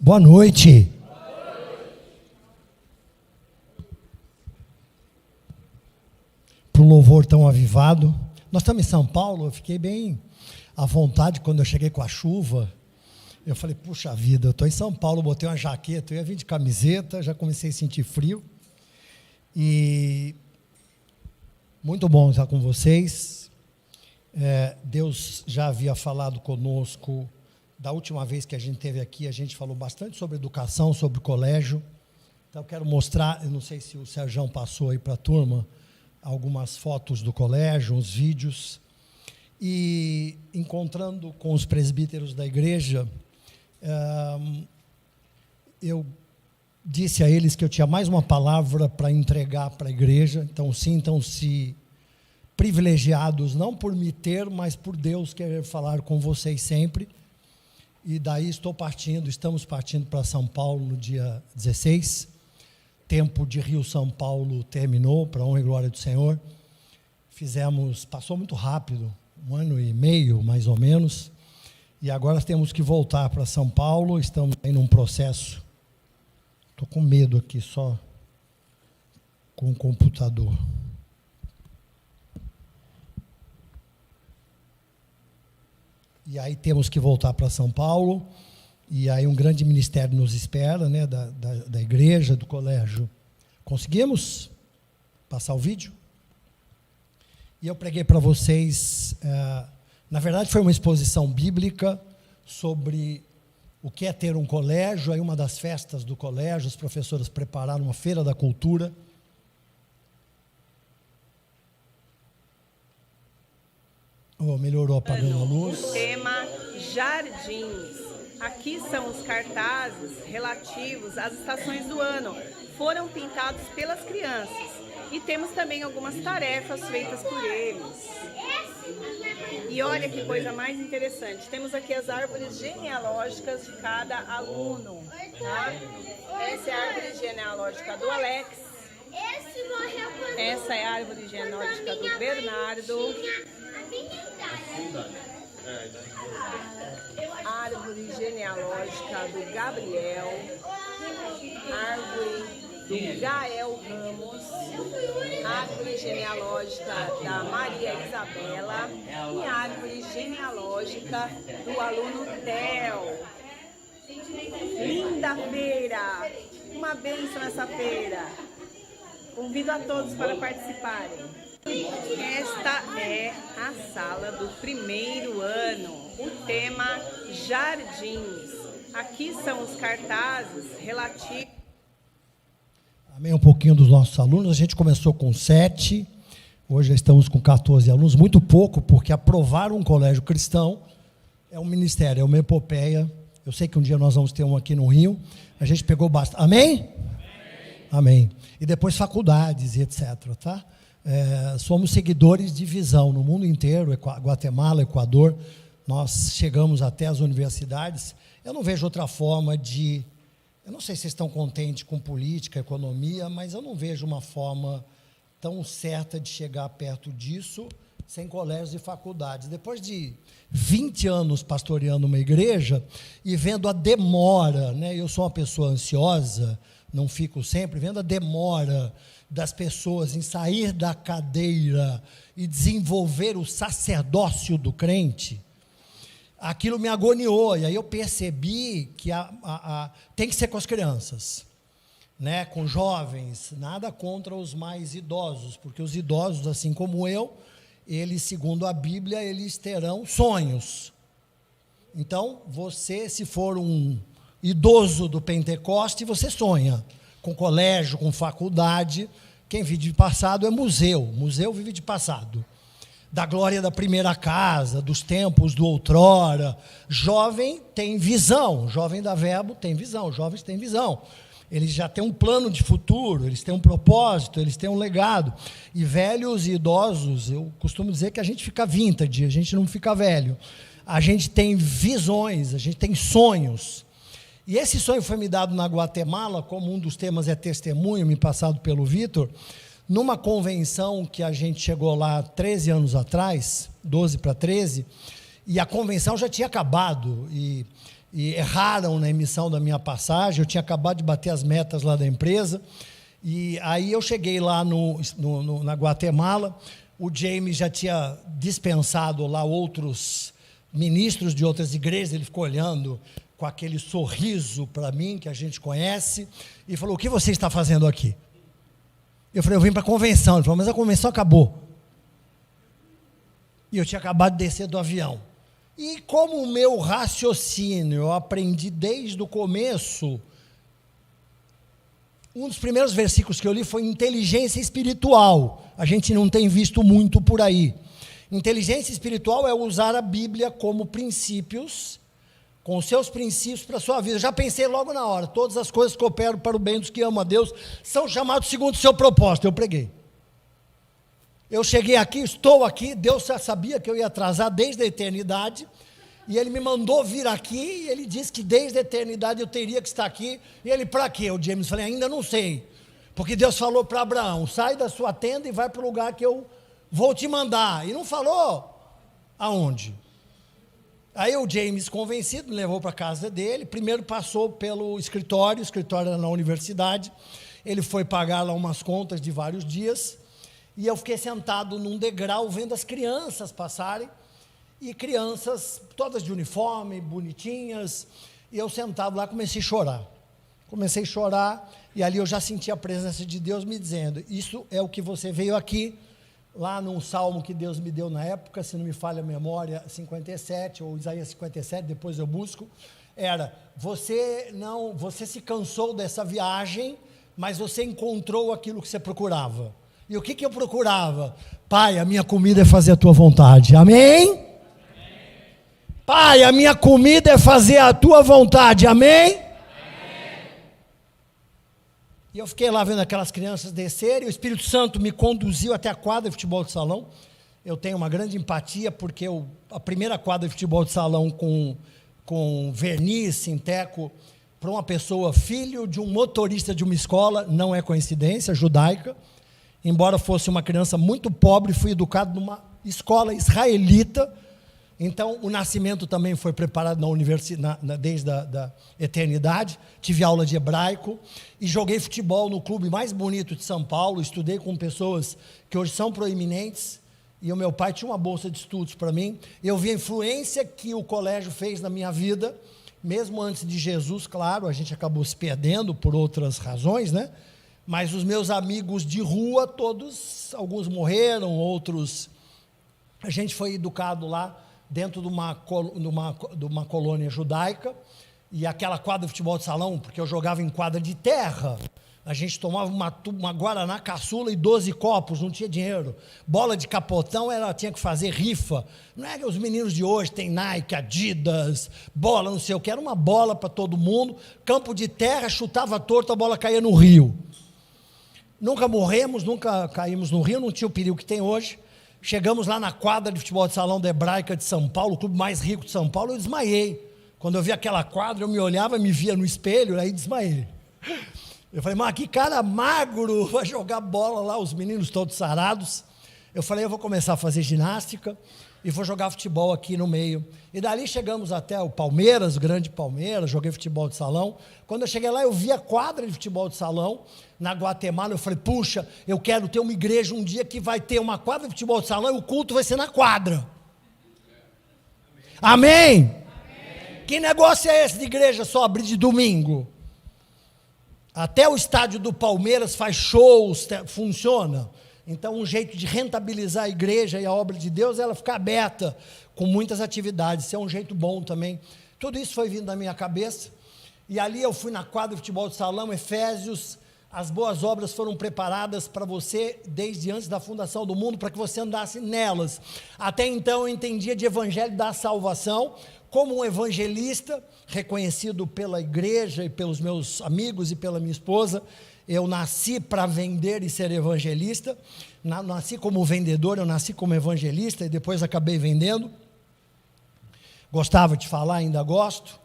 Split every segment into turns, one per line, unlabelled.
Boa noite. Para um louvor tão avivado. Nós estamos em São Paulo, eu fiquei bem à vontade quando eu cheguei com a chuva. Eu falei, puxa vida, eu estou em São Paulo, botei uma jaqueta, eu ia vir de camiseta, já comecei a sentir frio. E muito bom estar com vocês. Deus já havia falado conosco. Da última vez que a gente esteve aqui, a gente falou bastante sobre educação, sobre colégio. Então, eu quero mostrar, eu não sei se o Sérgio passou aí para a turma, algumas fotos do colégio, uns vídeos. E, encontrando com os presbíteros da igreja, eu disse a eles que eu tinha mais uma palavra para entregar para a igreja. Então, sintam-se privilegiados, não por me ter, mas por Deus querer falar com vocês sempre. E daí estamos partindo para São Paulo no dia 16. Tempo de Rio-São Paulo terminou, para a honra e glória do Senhor. Passou muito rápido, 1 ano e meio, mais ou menos. E agora temos que voltar para São Paulo, estamos aí num processo. Estou com medo aqui, só com o computador. E aí temos que voltar para São Paulo, e aí um grande ministério nos espera, né, da igreja, do colégio. Conseguimos passar o vídeo? E eu preguei para vocês, na verdade foi uma exposição bíblica sobre o que é ter um colégio. Aí uma das festas do colégio, os professores prepararam uma feira da cultura. Melhorou apagando a luz.
O tema Jardins. Aqui são os cartazes relativos às estações do ano. Foram pintados pelas crianças. E temos também algumas tarefas feitas por eles. E olha que coisa mais interessante. Temos aqui as árvores genealógicas de cada aluno. Tá? Essa é a árvore genealógica do Alex. Essa é a árvore genealógica do Bernardo. Árvore genealógica do Gabriel, árvore do Gael Ramos, árvore genealógica da Maria Isabela e árvore genealógica do aluno Theo. Linda feira, uma bênção essa feira. Convido a todos para participarem. Esta é a sala do primeiro ano, o tema Jardins. Aqui são os cartazes relativos.
Amém, um pouquinho dos nossos alunos. A gente começou com 7, hoje já estamos com 14 alunos, muito pouco, porque aprovar um colégio cristão é um ministério, é uma epopeia. Eu sei que um dia nós vamos ter um aqui no Rio, a gente pegou bastante. Amém? Amém. E depois faculdades e etc, tá? Somos seguidores de visão no mundo inteiro, Guatemala, Equador, nós chegamos até as universidades. Eu não vejo outra forma eu não sei se vocês estão contentes com política, economia, mas eu não vejo uma forma tão certa de chegar perto disso sem colégios e faculdades. Depois de 20 anos pastoreando uma igreja e vendo a demora, né? Eu sou uma pessoa ansiosa, não fico sempre, vendo a demora das pessoas em sair da cadeira e desenvolver o sacerdócio do crente, aquilo me agoniou. E aí eu percebi que tem que ser com as crianças, né? Com jovens, nada contra os mais idosos, porque os idosos, assim como eu, eles, segundo a Bíblia, eles terão sonhos. Então, você, se for um idoso do Pentecoste, você sonha com colégio, com faculdade. Quem vive de passado é museu vive de passado, da glória da primeira casa, dos tempos do outrora. Jovem tem visão, jovem da Verbo tem visão, jovens têm visão, eles já têm um plano de futuro, eles têm um propósito, eles têm um legado. E velhos e idosos, eu costumo dizer que a gente fica vintage, a gente não fica velho, a gente tem visões, a gente tem sonhos. E esse sonho foi me dado na Guatemala, como um dos temas é testemunho, me passado pelo Vitor, numa convenção que a gente chegou lá 13 anos atrás, 12 para 13, e a convenção já tinha acabado, e e erraram na emissão da minha passagem. Eu tinha acabado de bater as metas lá da empresa, e aí eu cheguei lá na Guatemala. O James já tinha dispensado lá outros ministros de outras igrejas. Ele ficou olhando com aquele sorriso para mim, que a gente conhece, e falou: o que você está fazendo aqui? Eu falei: eu vim para a convenção. Ele falou: mas a convenção acabou. E eu tinha acabado de descer do avião. E como o meu raciocínio, eu aprendi desde o começo, um dos primeiros versículos que eu li foi inteligência espiritual. A gente não tem visto muito por aí. Inteligência espiritual é usar a Bíblia como princípios, com os seus princípios para a sua vida. Eu já pensei logo na hora: todas as coisas que operam para o bem dos que amam a Deus são chamados segundo o seu propósito. Eu preguei. Eu cheguei aqui, estou aqui, Deus já sabia que eu ia atrasar desde a eternidade, e Ele me mandou vir aqui, e Ele disse que desde a eternidade eu teria que estar aqui. E Ele: para quê? O James falei: ainda não sei, porque Deus falou para Abraão: sai da sua tenda e vai para o lugar que eu vou te mandar. E não falou aonde. Aí o James, convencido, me levou para a casa dele. Primeiro passou pelo escritório, o escritório era na universidade. Ele foi pagar lá umas contas de vários dias, e eu fiquei sentado num degrau vendo as crianças passarem, e crianças todas de uniforme, bonitinhas, e eu sentado lá comecei a chorar, e ali eu já senti a presença de Deus me dizendo: isso é o que você veio aqui, lá num salmo que Deus me deu na época, se não me falha a memória, 57, ou Isaías 57, depois eu busco, era: você se cansou dessa viagem, mas você encontrou aquilo que você procurava. E o que eu procurava? Pai, a minha comida é fazer a tua vontade. Amém? Amém. Pai, a minha comida é fazer a tua vontade. Amém? Amém. E eu fiquei lá vendo aquelas crianças descerem. O Espírito Santo me conduziu até a quadra de futebol de salão. Eu tenho uma grande empatia, porque a primeira quadra de futebol de salão com verniz, sinteco, para uma pessoa, filho de um motorista de uma escola, não é coincidência, judaica. Embora fosse uma criança muito pobre, fui educado numa escola israelita. Então o nascimento também foi preparado na universidade, desde a eternidade. Tive aula de hebraico e joguei futebol no clube mais bonito de São Paulo. Estudei com pessoas que hoje são proeminentes, e o meu pai tinha uma bolsa de estudos para mim. Eu vi a influência que o colégio fez na minha vida, mesmo antes de Jesus. Claro, a gente acabou se perdendo por outras razões, né? Mas os meus amigos de rua, todos, alguns morreram, outros... A gente foi educado lá dentro de uma colônia judaica, e aquela quadra de futebol de salão, porque eu jogava em quadra de terra, a gente tomava uma guaraná caçula e 12 copos, não tinha dinheiro. Bola de capotão, tinha que fazer rifa. Não é que os meninos de hoje têm Nike, Adidas, bola, não sei o que, era uma bola para todo mundo. Campo de terra, chutava torto, a bola caía no rio. Nunca morremos, nunca caímos no rio, não tinha o perigo que tem hoje. Chegamos lá na quadra de futebol de salão da Hebraica de São Paulo, o clube mais rico de São Paulo. Eu desmaiei. Quando eu vi aquela quadra, eu me olhava, me via no espelho, aí desmaiei. Eu falei: mas que cara magro, vai jogar bola lá, os meninos todos sarados. Eu falei: eu vou começar a fazer ginástica e vou jogar futebol aqui no meio. E dali chegamos até o Palmeiras, o grande Palmeiras, joguei futebol de salão. Quando eu cheguei lá, eu vi a quadra de futebol de salão na Guatemala. Eu falei: puxa, eu quero ter uma igreja um dia que vai ter uma quadra de futebol de salão e o culto vai ser na quadra. Amém? Amém. Que negócio é esse de igreja só abrir de domingo? Até o estádio do Palmeiras faz shows, funciona. Então, um jeito de rentabilizar a igreja e a obra de Deus é ela ficar aberta, com muitas atividades. Isso é um jeito bom também. Tudo isso foi vindo da minha cabeça. E ali eu fui na quadra de futebol de salão, Efésios. As boas obras foram preparadas para você desde antes da fundação do mundo, para que você andasse nelas. Até então eu entendia de evangelho da salvação, como um evangelista, reconhecido pela igreja e pelos meus amigos e pela minha esposa. Eu nasci para vender e ser evangelista. Nasci como vendedor, eu nasci como evangelista e depois acabei vendendo. Gostava de falar, ainda gosto.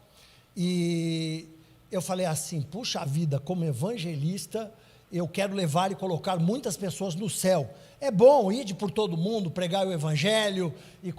E eu falei assim: puxa vida, como evangelista, eu quero levar e colocar muitas pessoas no céu. É bom, ide por todo mundo, pregar o evangelho e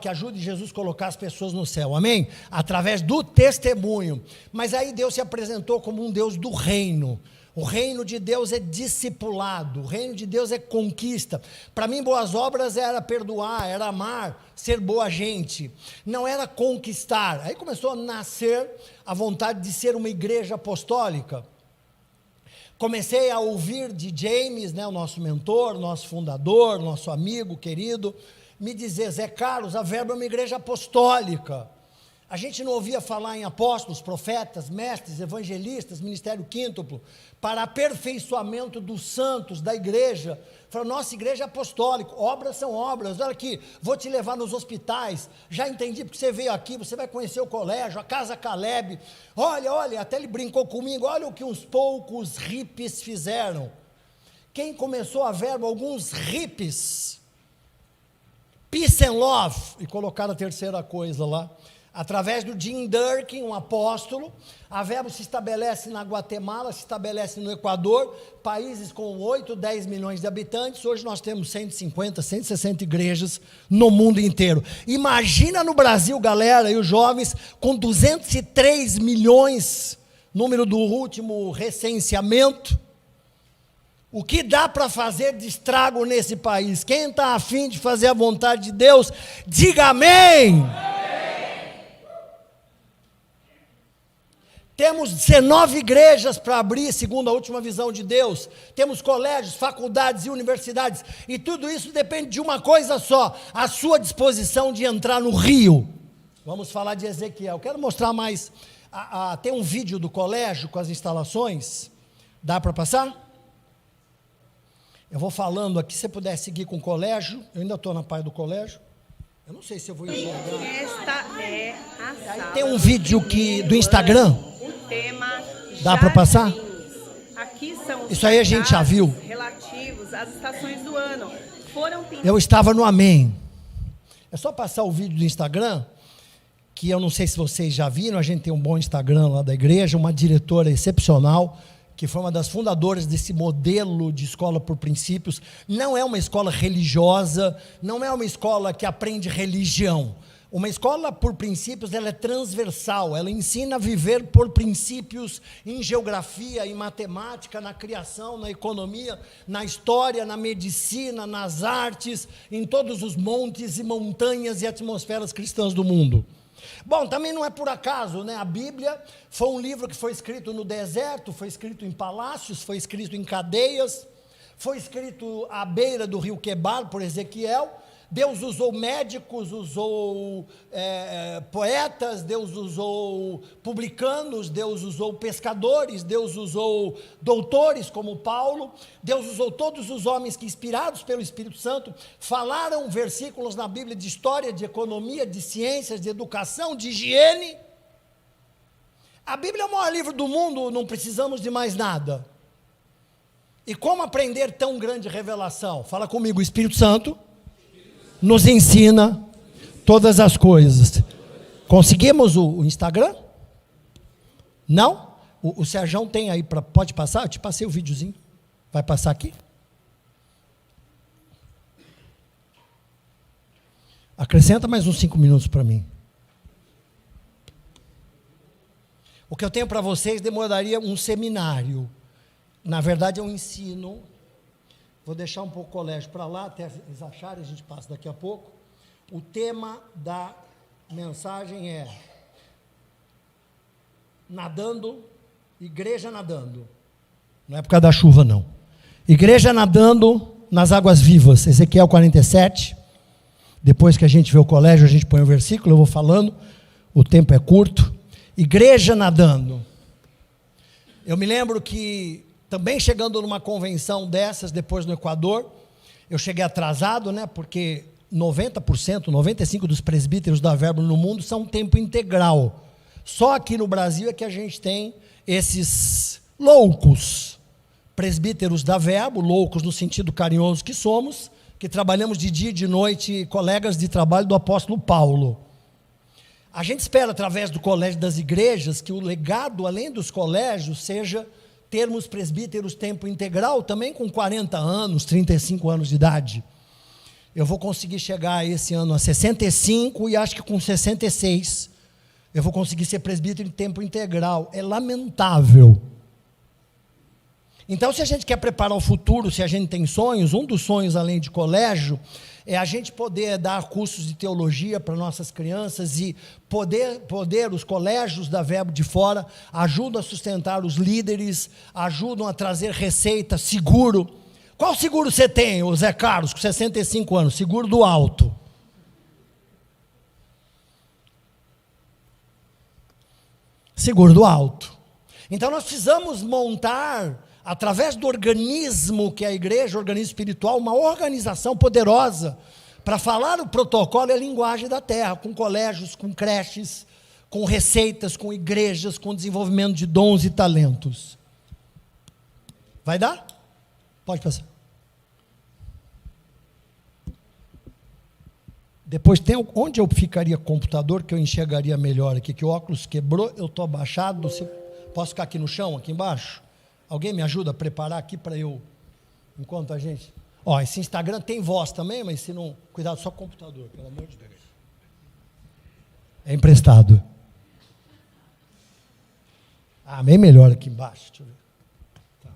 ajude Jesus a colocar as pessoas no céu, amém? Através do testemunho. Mas aí Deus se apresentou como um Deus do reino. O reino de Deus é discipulado, o reino de Deus é conquista. Para mim, boas obras era perdoar, era amar, ser boa gente, não era conquistar. Aí começou a nascer a vontade de ser uma igreja apostólica. Comecei a ouvir de James, né, o nosso mentor, nosso fundador, nosso amigo querido, me dizer: Zé Carlos, a Verbo é uma igreja apostólica. A gente não ouvia falar em apóstolos, profetas, mestres, evangelistas, ministério quíntuplo, para aperfeiçoamento dos santos, da igreja. Falou: nossa igreja é apostólica, obras são obras, olha aqui, vou te levar nos hospitais, já entendi porque você veio aqui, você vai conhecer o colégio, a Casa Caleb, olha, até ele brincou comigo, olha o que uns poucos hippies fizeram. Quem começou a Verbo? Alguns hippies, peace and love, e colocaram a terceira coisa lá, através do Jim Durkin, um apóstolo. A Verbo se estabelece na Guatemala, se estabelece no Equador, países com 8, 10 milhões de habitantes. Hoje nós temos 150, 160 igrejas no mundo inteiro. Imagina no Brasil, galera, e os jovens, com 203 milhões, número do último recenseamento, o que dá para fazer de estrago nesse país? Quem está afim de fazer a vontade de Deus, diga amém! Temos 19 igrejas para abrir, segundo a última visão de Deus. Temos colégios, faculdades e universidades. E tudo isso depende de uma coisa só: a sua disposição de entrar no rio. Vamos falar de Ezequiel. Quero mostrar mais. Tem um vídeo do colégio com as instalações. Dá para passar? Eu vou falando aqui, se você puder seguir com o colégio. Eu ainda estou na parte do colégio. Eu não sei se eu vou enxergar.
Esta é a sala.
Tem um vídeo do Instagram. Dá para passar?
Aqui são os
isso aí a gente já viu.
Relativos às estações do ano.
Eu estava no Amém. É só passar o vídeo do Instagram, que eu não sei se vocês já viram. A gente tem um bom Instagram lá da igreja, uma diretora excepcional, que foi uma das fundadoras desse modelo de escola por princípios. Não é uma escola religiosa, não é uma escola que aprende religião. Uma escola por princípios, ela é transversal, ela ensina a viver por princípios em geografia, em matemática, na criação, na economia, na história, na medicina, nas artes, em todos os montes e montanhas e atmosferas cristãs do mundo. Bom, também não é por acaso, né? A Bíblia foi um livro que foi escrito no deserto, foi escrito em palácios, foi escrito em cadeias, foi escrito à beira do rio Quebar, por Ezequiel. Deus usou médicos, usou poetas, Deus usou publicanos, Deus usou pescadores, Deus usou doutores como Paulo, Deus usou todos os homens que, inspirados pelo Espírito Santo, falaram versículos na Bíblia de história, de economia, de ciências, de educação, de higiene. A Bíblia é o maior livro do mundo, não precisamos de mais nada. E como aprender tão grande revelação? Fala comigo: o Espírito Santo nos ensina todas as coisas. Conseguimos o Instagram? Não? O Sérgio tem aí, pode passar? Eu te passei o videozinho. Vai passar aqui? Acrescenta mais uns 5 minutos para mim. O que eu tenho para vocês demoraria um seminário. Na verdade é um ensino. Vou deixar um pouco o colégio para lá, até eles acharem, a gente passa daqui a pouco. O tema da mensagem é nadando, igreja nadando. Não é por causa da chuva, não. Igreja nadando nas águas vivas. Ezequiel 47. Depois que a gente vê o colégio, a gente põe o versículo, eu vou falando. O tempo é curto. Igreja nadando. Eu me lembro que também chegando numa convenção dessas, depois no Equador, eu cheguei atrasado, né, porque 90%, 95% dos presbíteros da Verbo no mundo são tempo integral. Só aqui no Brasil é que a gente tem esses loucos, presbíteros da Verbo, loucos no sentido carinhoso que somos, que trabalhamos de dia e de noite, colegas de trabalho do apóstolo Paulo. A gente espera, através do colégio das igrejas, que o legado, além dos colégios, seja termos presbíteros tempo integral também com 40 anos, 35 anos de idade. Eu vou conseguir chegar esse ano a 65 e acho que com 66 eu vou conseguir ser presbítero em tempo integral. É lamentável. Então, se a gente quer preparar o futuro, se a gente tem sonhos, um dos sonhos, além de colégio, é a gente poder dar cursos de teologia para nossas crianças e poder os colégios da Verbo de Fora ajudam a sustentar os líderes, ajudam a trazer receita, seguro. Qual seguro você tem, ô Zé Carlos, com 65 anos? Seguro do alto. Seguro do alto. Então nós precisamos montar, através do organismo que é a igreja, organismo espiritual, uma organização poderosa para falar o protocolo e a linguagem da terra, com colégios, com creches, com receitas, com igrejas, com desenvolvimento de dons e talentos. Vai dar? Pode passar. Depois tem onde eu ficaria com o computador que eu enxergaria melhor aqui, que o óculos quebrou, eu estou abaixado, posso ficar aqui no chão, aqui embaixo? Alguém me ajuda a preparar aqui para eu, enquanto a gente... Ó, esse Instagram tem voz também, mas se não... Cuidado, só com o computador, pelo amor de Deus. É emprestado. Ah, bem melhor aqui embaixo, deixa eu ver. Tá.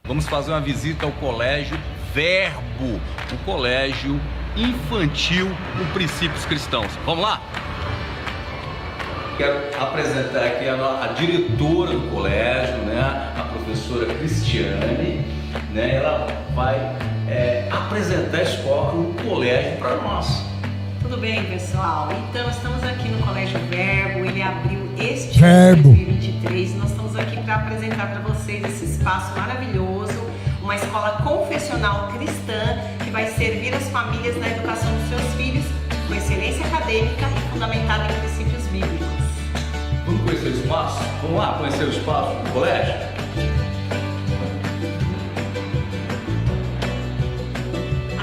Vamos fazer uma visita ao Colégio Verbo, o colégio infantil com princípios cristãos. Vamos lá? Quero apresentar aqui a diretora do colégio, né, a professora Cristiane, né, ela vai apresentar a escola, o colégio para nós.
Tudo bem, pessoal? Então, estamos aqui no Colégio Verbo, ele abriu este ano de 2023 e nós estamos aqui para apresentar para vocês esse espaço maravilhoso, uma escola confessional cristã que vai servir as famílias na educação dos seus filhos com excelência acadêmica e fundamentada em princípios bíblicos.
Vamos conhecer o espaço? Vamos lá conhecer o espaço do colégio?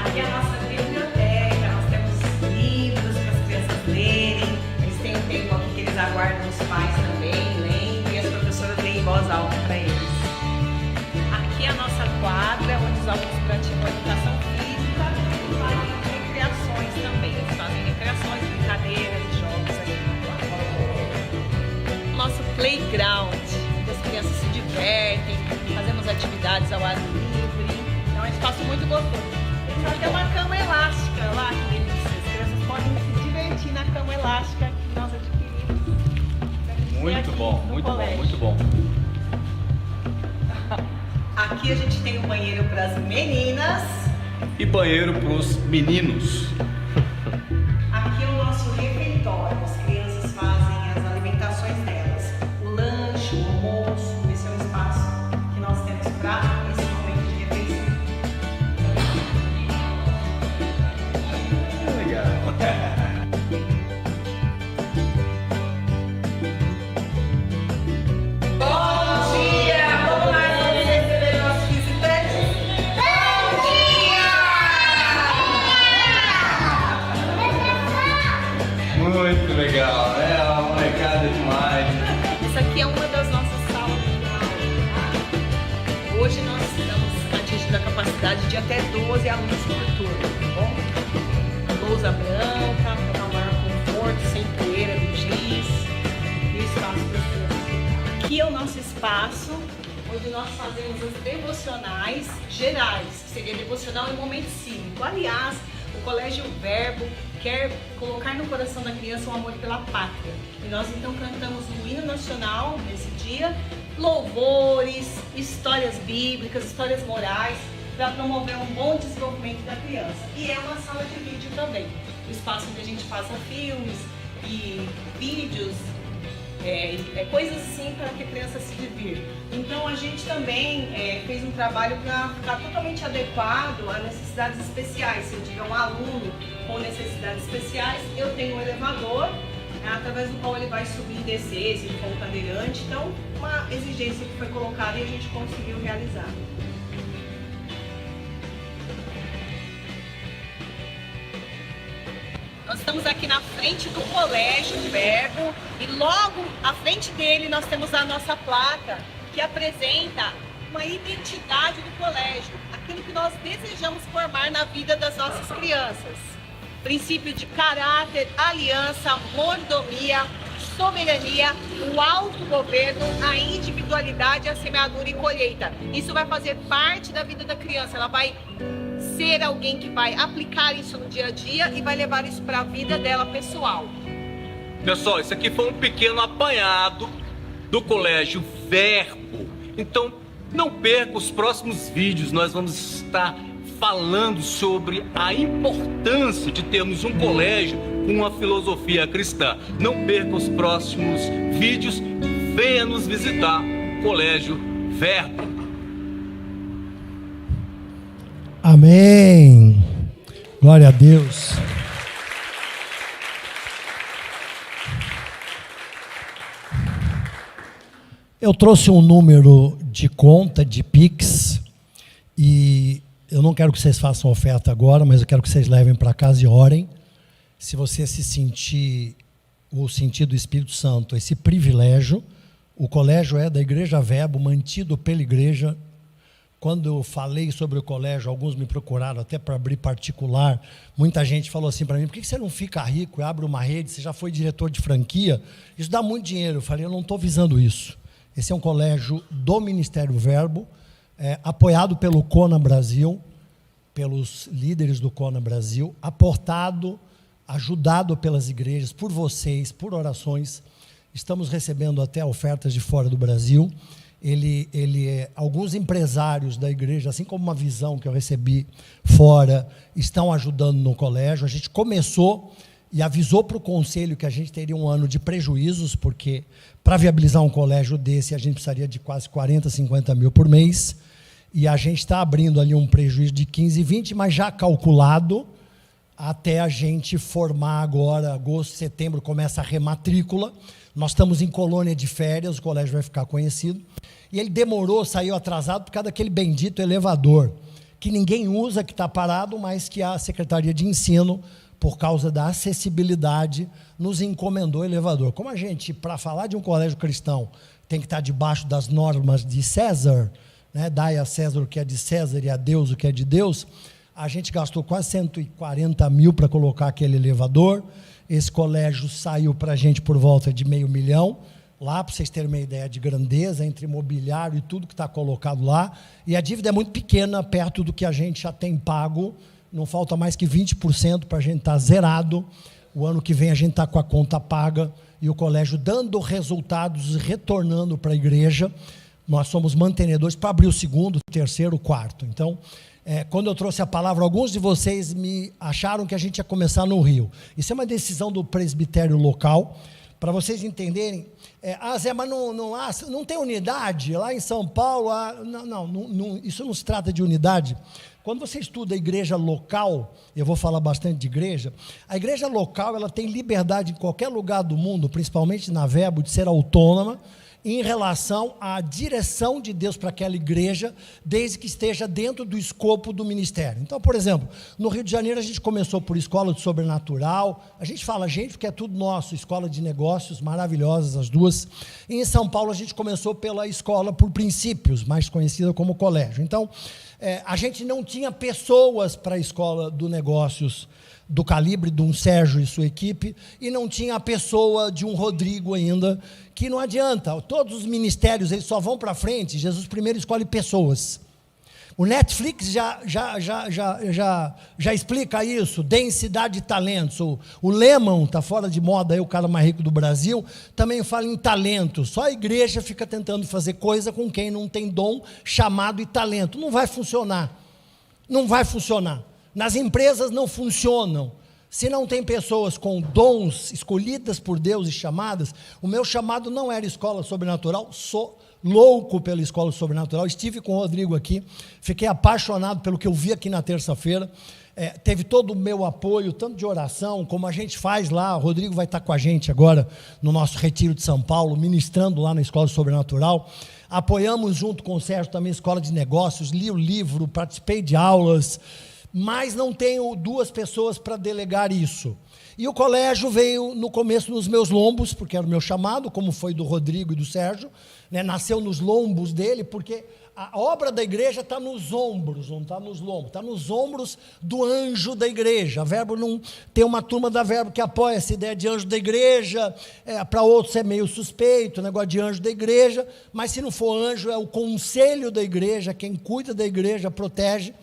Aqui é a nossa biblioteca, nós temos livros para as crianças lerem, eles têm um tempo aqui que eles aguardam os pais também, lendo, e as professoras leem em voz alta para eles. Aqui é a nossa quadra, onde os alunos praticam educação física e fazem recreações também. Eles fazem recreações, brincadeiras e jogos aqui na quadra. Nosso playground, onde as crianças se divertem, fazemos atividades ao ar livre, é um espaço muito gostoso. Temos até uma cama elástica lá, que as crianças podem se divertir na cama elástica que nós adquirimos.
Muito bom, muito bom, muito bom.
Aqui a gente tem um banheiro para as meninas.
E banheiro para os meninos.
Aqui é o nosso refeitório. As crianças fazem as alimentações delas. O lanche, o almoço. Esse é um espaço que nós temos para esse momento de refeição.
Legal. Muito legal, né? Uma molecada demais.
Essa aqui é uma das nossas salas de aula. Hoje nós estamos atingindo a capacidade de até 12 alunos por turno, tá bom? Lousa branca, para o maior conforto, sem poeira do giz. E o espaço para as crianças. Aqui é o nosso espaço, onde nós fazemos as devocionais gerais, que seria devocional em momento cívico. Aliás, o Colégio Verbo quer colocar no coração da criança um amor pela pátria. E nós então cantamos no hino nacional, nesse dia, louvores, histórias bíblicas, histórias morais, para promover um bom desenvolvimento da criança. E é uma sala de vídeo também, o espaço onde a gente passa filmes e vídeos, coisas assim para que a criança se divirta. Então a gente também fez um trabalho para ficar totalmente adequado a necessidades especiais. Se eu tiver um aluno com necessidades especiais, eu tenho um elevador, através do qual ele vai subir e descer, se ele for um cadeirante. Então, uma exigência que foi colocada e a gente conseguiu realizar. estamos aqui na frente do Colégio Verbo e logo à frente dele nós temos a nossa placa que apresenta uma identidade do colégio, aquilo que nós desejamos formar na vida das nossas crianças. Princípio de caráter, aliança, mordomia, soberania, o autogoverno, a individualidade, a semeadura e colheita. Isso vai fazer parte da vida da criança, ela vai ser alguém que vai aplicar isso no dia a dia e vai levar isso para a vida dela pessoal.
Pessoal, isso aqui foi um pequeno apanhado do Colégio Verbo. Então, não perca os próximos vídeos, nós vamos estar falando sobre a importância de termos um colégio com uma filosofia cristã. Não perca os próximos vídeos, venha nos visitar, Colégio Verbo.
Amém. Glória a Deus. Eu trouxe um número de conta de Pix e eu não quero que vocês façam oferta agora, mas eu quero que vocês levem para casa e orem. Se você se sentir, ou sentir do Espírito Santo, esse privilégio, o colégio é da Igreja Verbo, mantido pela igreja. Quando eu falei sobre o colégio, alguns me procuraram até para abrir particular. Muita gente falou assim para mim, por que você não fica rico e abre uma rede? Você já foi diretor de franquia? Isso dá muito dinheiro. Eu falei, eu não estou visando isso. Esse é um colégio do Ministério Verbo, apoiado pelo CONA Brasil, pelos líderes do CONA Brasil, aportado, ajudado pelas igrejas, por vocês, por orações. Estamos recebendo até ofertas de fora do Brasil. Alguns empresários da igreja, assim como uma visão que eu recebi fora, estão ajudando no colégio. A gente começou e avisou para o conselho que a gente teria um ano de prejuízos, porque para viabilizar um colégio desse, a gente precisaria de quase 40, 50 mil por mês, e a gente está abrindo ali um prejuízo de 15, 20, mas já calculado, até a gente formar agora, agosto, setembro, começa a rematrícula. Nós estamos em colônia de férias, o colégio vai ficar conhecido, e ele demorou, saiu atrasado por causa daquele bendito elevador, que ninguém usa, que está parado, mas que a Secretaria de Ensino, por causa da acessibilidade, nos encomendou o elevador. Como a gente, para falar de um colégio cristão, tem que estar debaixo das normas de César, né? Dai a César o que é de César e a Deus o que é de Deus, a gente gastou quase 140 mil para colocar aquele elevador. Esse colégio saiu para a gente por volta de R$500 mil, lá para vocês terem uma ideia de grandeza, entre imobiliário e tudo que está colocado lá, e a dívida é muito pequena, perto do que a gente já tem pago. Não falta mais que 20% para a gente estar zerado. O ano que vem a gente está com a conta paga e o colégio dando resultados e retornando para a igreja. Nós somos mantenedores para abrir o segundo, terceiro, quarto. Então, quando eu trouxe a palavra, alguns de vocês me acharam que a gente ia começar no Rio. Isso é uma decisão do presbitério local, para vocês entenderem. Zé, mas não tem unidade lá em São Paulo? Isso não se trata de unidade. Quando você estuda a igreja local, eu vou falar bastante de igreja, a igreja local ela tem liberdade em qualquer lugar do mundo, principalmente na Verbo, de ser autônoma em relação à direção de Deus para aquela igreja, desde que esteja dentro do escopo do ministério. Então, por exemplo, no Rio de Janeiro a gente começou por escola de sobrenatural, a gente fala porque é tudo nosso, escola de negócios, maravilhosas as duas. E em São Paulo a gente começou pela escola por princípios, mais conhecida como colégio. Então, a gente não tinha pessoas para a escola do negócios do calibre de um Sérgio e sua equipe, e não tinha a pessoa de um Rodrigo ainda, que não adianta, todos os ministérios eles só vão para frente, Jesus primeiro escolhe pessoas. O Netflix já explica isso, densidade de talentos. O Lehman está fora de moda, aí o cara mais rico do Brasil, também fala em talento. Só a igreja fica tentando fazer coisa com quem não tem dom, chamado e talento. Não vai funcionar. Não vai funcionar. Nas empresas não funcionam. Se não tem pessoas com dons escolhidas por Deus e chamadas, o meu chamado não era escola sobrenatural, sou louco pela escola sobrenatural, estive com o Rodrigo aqui, fiquei apaixonado pelo que eu vi aqui na terça-feira, teve todo o meu apoio, tanto de oração, como a gente faz lá. O Rodrigo vai estar com a gente agora no nosso retiro de São Paulo, ministrando lá na escola sobrenatural. Apoiamos junto com o Sérgio também a escola de negócios, li o livro, participei de aulas, mas não tenho duas pessoas para delegar isso. E o colégio veio no começo nos meus lombos, porque era o meu chamado, como foi do Rodrigo e do Sérgio, né? Nasceu nos lombos dele, porque a obra da igreja está nos ombros, não está nos lombos, está nos ombros do anjo da igreja. A Verbo não tem uma turma da Verbo que apoia essa ideia de anjo da igreja, para outros é meio suspeito, o negócio de anjo da igreja, mas se não for anjo, é o conselho da igreja, quem cuida da igreja, protege.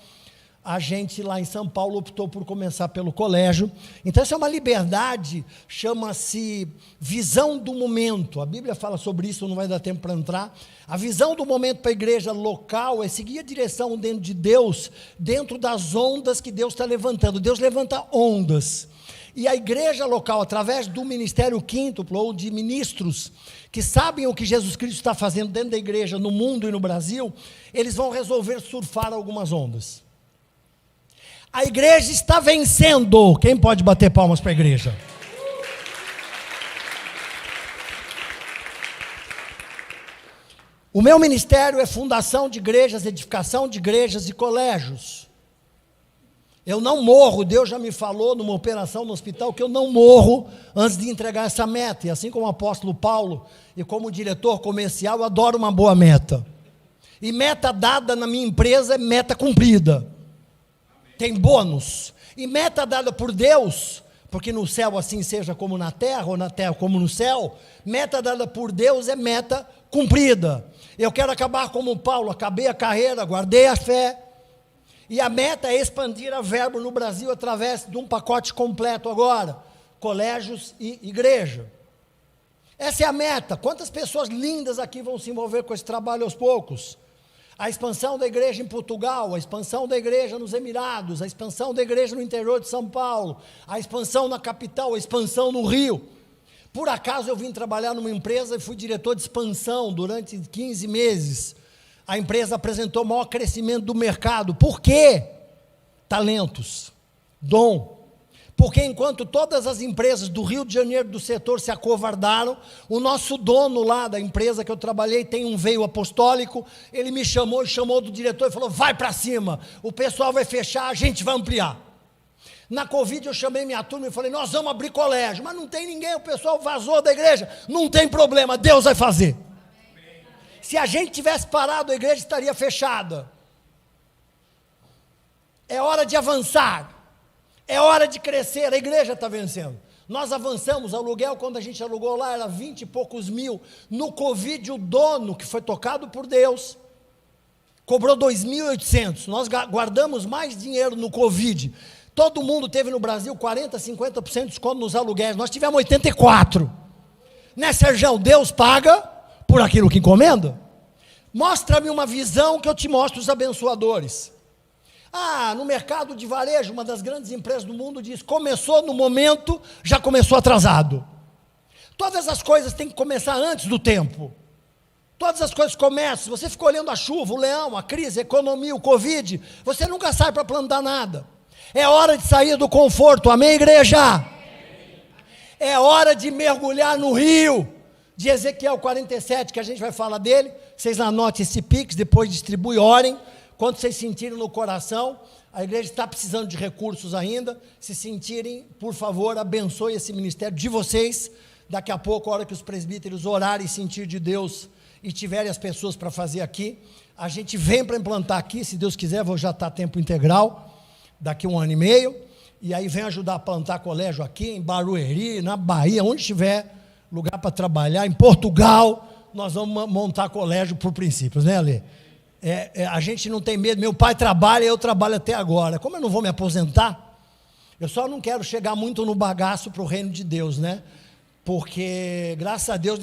A gente lá em São Paulo optou por começar pelo colégio. Então essa é uma liberdade, chama-se visão do momento. A Bíblia fala sobre isso, não vai dar tempo para entrar. A visão do momento para a igreja local é seguir a direção dentro de Deus, dentro das ondas que Deus está levantando. Deus levanta ondas. E a igreja local, através do ministério quíntuplo, ou de ministros, que sabem o que Jesus Cristo está fazendo dentro da igreja, no mundo e no Brasil, eles vão resolver surfar algumas ondas. A igreja está vencendo. Quem pode bater palmas para a igreja? O meu ministério é fundação de igrejas, edificação de igrejas e colégios. Eu não morro, Deus já me falou numa operação no hospital que eu não morro antes de entregar essa meta. E assim como o apóstolo Paulo e como diretor comercial, eu adoro uma boa meta. E meta dada na minha empresa é meta cumprida. Tem bônus, e meta dada por Deus, porque no céu assim seja como na terra, ou na terra como no céu, meta dada por Deus é meta cumprida. Eu quero acabar como Paulo, acabei a carreira, guardei a fé, e a meta é expandir a Verbo no Brasil através de um pacote completo agora, colégios e igreja. Essa é a meta. Quantas pessoas lindas aqui vão se envolver com esse trabalho aos poucos? A expansão da igreja em Portugal, a expansão da igreja nos Emirados, a expansão da igreja no interior de São Paulo, a expansão na capital, a expansão no Rio. Por acaso eu vim trabalhar numa empresa e fui diretor de expansão durante 15 meses. A empresa apresentou o maior crescimento do mercado. Por quê? Talentos, dom. Porque enquanto todas as empresas do Rio de Janeiro do setor se acovardaram, o nosso dono lá da empresa que eu trabalhei tem um veio apostólico, ele me chamou e chamou do diretor e falou, vai para cima, o pessoal vai fechar, a gente vai ampliar. Na Covid eu chamei minha turma e falei, nós vamos abrir colégio, mas não tem ninguém, o pessoal vazou da igreja, não tem problema, Deus vai fazer. Se a gente tivesse parado, a igreja estaria fechada. É hora de avançar. É hora de crescer, a igreja está vencendo. Nós avançamos, aluguel, quando a gente alugou lá, era 20 e poucos mil. No Covid, o dono, que foi tocado por Deus, cobrou 2.800. Nós guardamos mais dinheiro no Covid. Todo mundo teve no Brasil 40%, 50% de desconto nos aluguéis. Nós tivemos 84%. Né, Sérgio? Deus paga por aquilo que encomenda. Mostra-me uma visão que eu te mostro os abençoadores. No mercado de varejo, uma das grandes empresas do mundo diz, começou no momento, já começou atrasado. Todas as coisas têm que começar antes do tempo. Todas as coisas começam, se você fica olhando a chuva, o leão, a crise, a economia, o Covid, você nunca sai para plantar nada. É hora de sair do conforto, amém, igreja? É hora de mergulhar no rio, de Ezequiel 47, que a gente vai falar dele. Vocês anotem esse Pix, depois distribuem, orem. Quando vocês sentirem no coração, a igreja está precisando de recursos ainda, se sentirem, por favor, abençoe esse ministério de vocês. Daqui a pouco, a hora que os presbíteros orarem e sentir de Deus e tiverem as pessoas para fazer aqui, a gente vem para implantar aqui, se Deus quiser, vou já estar tempo integral, daqui 1 ano e meio, e aí vem ajudar a plantar colégio aqui, em Barueri, na Bahia, onde tiver lugar para trabalhar, em Portugal, nós vamos montar colégio por princípios, né, Alê? A gente não tem medo, meu pai trabalha, eu trabalho até agora, como eu não vou me aposentar, eu só não quero chegar muito no bagaço para o reino de Deus, né, porque graças a Deus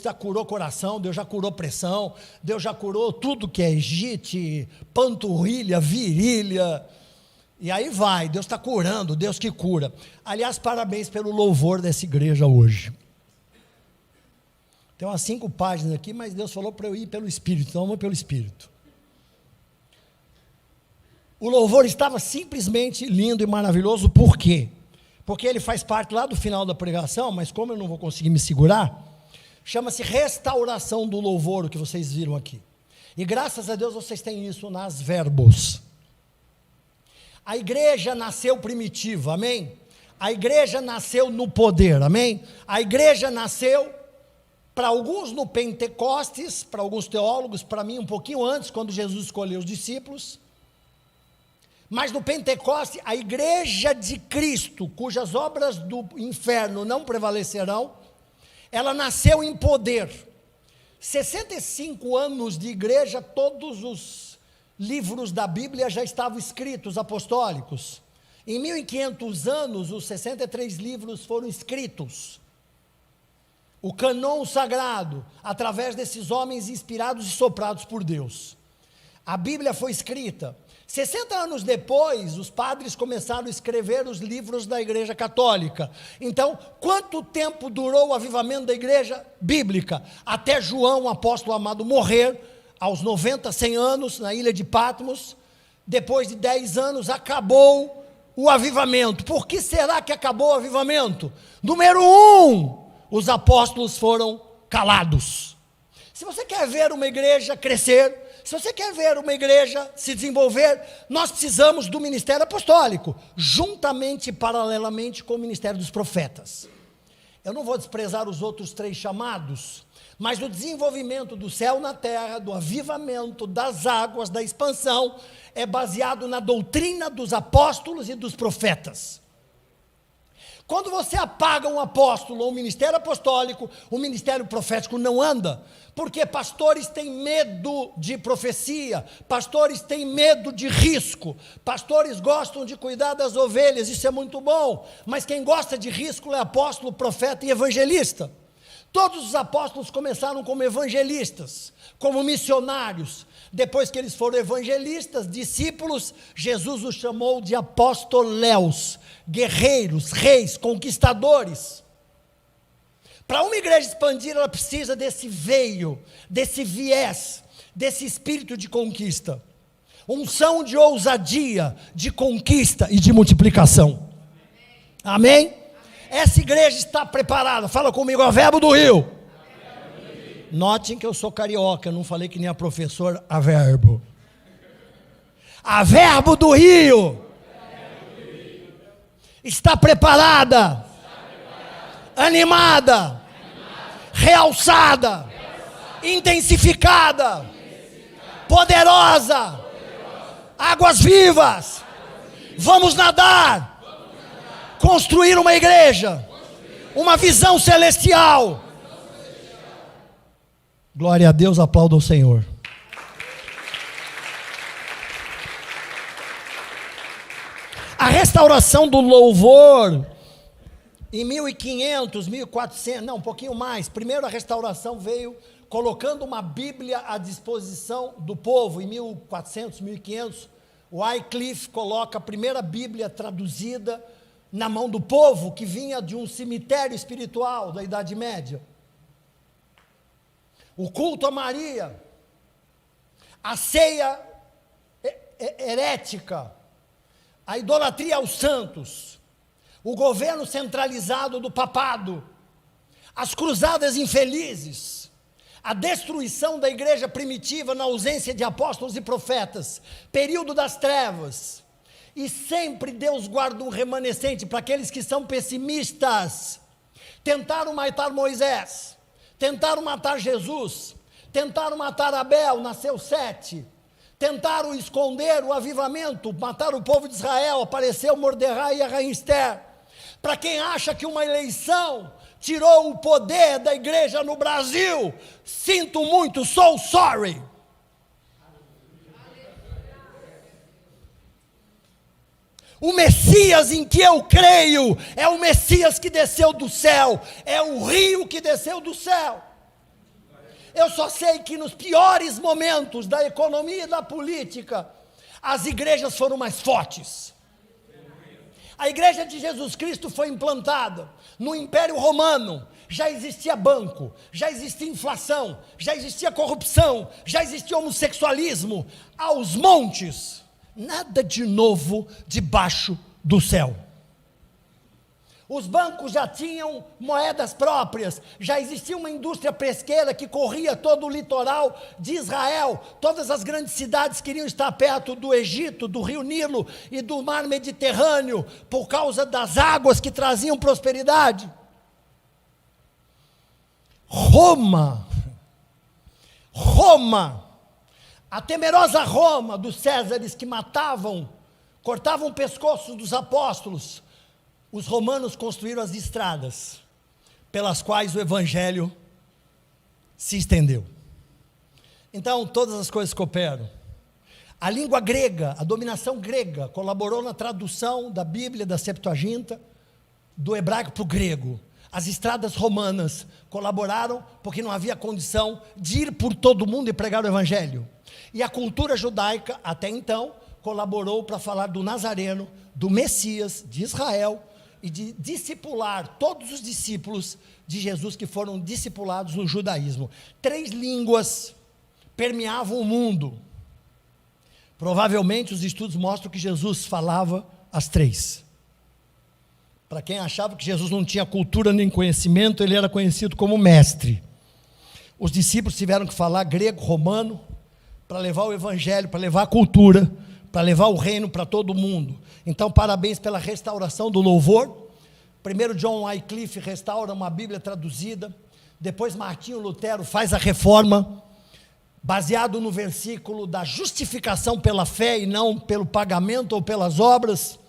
já curou coração, Deus já curou pressão, Deus já curou tudo que é egite, panturrilha, virilha, e aí vai, Deus está curando, Deus que cura. Aliás, parabéns pelo louvor dessa igreja hoje. Tem umas 5 páginas aqui, mas Deus falou para eu ir pelo Espírito, então vamos pelo Espírito. O louvor estava simplesmente lindo e maravilhoso, por quê? Porque ele faz parte lá do final da pregação, mas como eu não vou conseguir me segurar, chama-se restauração do louvor, o que vocês viram aqui. E graças a Deus vocês têm isso nas verbos. A igreja nasceu primitiva, amém? A igreja nasceu no poder, amém? A igreja nasceu, para alguns no Pentecostes, para alguns teólogos, para mim um pouquinho antes, quando Jesus escolheu os discípulos. Mas no Pentecoste, a igreja de Cristo, cujas obras do inferno não prevalecerão, ela nasceu em poder. 65 anos de igreja, todos os livros da Bíblia já estavam escritos, apostólicos. Em 1500 anos, os 63 livros foram escritos. O cânon sagrado, através desses homens inspirados e soprados por Deus. A Bíblia foi escrita. 60 anos depois, os padres começaram a escrever os livros da Igreja Católica. Então, quanto tempo durou o avivamento da Igreja Bíblica? Até João, o apóstolo amado, morrer, aos 90, 100 anos, na ilha de Patmos. Depois de 10 anos, acabou o avivamento. Por que será que acabou o avivamento? Número 1, os apóstolos foram calados. Se você quer ver uma igreja crescer, se você quer ver uma igreja se desenvolver, nós precisamos do ministério apostólico, juntamente, paralelamente com o ministério dos profetas. Eu não vou desprezar os outros 3 chamados, mas o desenvolvimento do céu na terra, do avivamento, das águas, da expansão, é baseado na doutrina dos apóstolos e dos profetas. Quando você apaga um apóstolo ou um ministério apostólico, o ministério profético não anda, porque pastores têm medo de profecia, pastores têm medo de risco, pastores gostam de cuidar das ovelhas, isso é muito bom, mas quem gosta de risco é apóstolo, profeta e evangelista. Todos os apóstolos começaram como evangelistas, como missionários. Depois que eles foram evangelistas, discípulos, Jesus os chamou de apóstolos, guerreiros, reis, conquistadores. Para uma igreja expandir, ela precisa desse veio, desse viés, desse espírito de conquista. Unção de ousadia, de conquista e de multiplicação. Amém? Essa igreja está preparada. Fala comigo, a Verbo do Rio. Notem que eu sou carioca, eu não falei que nem a professora, a Verbo. A Verbo do Rio está preparada, animada, realçada, intensificada, poderosa, águas vivas. Vamos nadar, construir uma igreja, uma visão celestial. Glória a Deus, aplauda o Senhor. A restauração do louvor, em 1500, 1400, não, um pouquinho mais. Primeiro a restauração veio colocando uma Bíblia à disposição do povo. Em 1400, 1500, o Wycliffe coloca a primeira Bíblia traduzida na mão do povo, que vinha de um cemitério espiritual da Idade Média. O culto a Maria, a ceia herética, a idolatria aos santos, o governo centralizado do papado, as cruzadas infelizes, a destruição da igreja primitiva na ausência de apóstolos e profetas, período das trevas, e sempre Deus guarda um remanescente para aqueles que são pessimistas. Tentaram matar Moisés, tentaram matar Jesus, tentaram matar Abel, nasceu Sete, tentaram esconder o avivamento, matar o povo de Israel, apareceu Mordecai e a rainha Esther. Para quem acha que uma eleição tirou o poder da igreja no Brasil, sinto muito, so sorry. O Messias em que eu creio é o Messias que desceu do céu, é o rio que desceu do céu. Eu só sei que nos piores momentos da economia e da política, as igrejas foram mais fortes. A igreja de Jesus Cristo foi implantada no Império Romano. Já existia banco, já existia inflação, já existia corrupção, já existia homossexualismo aos montes. Nada de novo debaixo do céu. Os bancos já tinham moedas próprias, já existia uma indústria pesqueira que corria todo o litoral de Israel. Todas as grandes cidades queriam estar perto do Egito, do rio Nilo e do mar Mediterrâneo, por causa das águas que traziam prosperidade. Roma, a temerosa Roma dos Césares que matavam, cortavam o pescoço dos apóstolos. Os romanos construíram as estradas pelas quais o evangelho se estendeu. Então, todas as coisas cooperam. A língua grega, a dominação grega, colaborou na tradução da Bíblia, da Septuaginta, do hebraico para o grego. As estradas romanas colaboraram porque não havia condição de ir por todo mundo e pregar o evangelho. E a cultura judaica, até então, colaborou para falar do Nazareno, do Messias, de Israel, e de discipular todos os discípulos de Jesus que foram discipulados no judaísmo. 3 línguas permeavam o mundo. Provavelmente os estudos mostram que Jesus falava as 3. Para quem achava que Jesus não tinha cultura nem conhecimento, ele era conhecido como mestre. Os discípulos tiveram que falar grego, romano, para levar o evangelho, para levar a cultura, para levar o reino para todo mundo. Então, parabéns pela restauração do louvor. Primeiro John Wycliffe restaura uma Bíblia traduzida. Depois Martinho Lutero faz a reforma, baseado no versículo da justificação pela fé e não pelo pagamento ou pelas obras.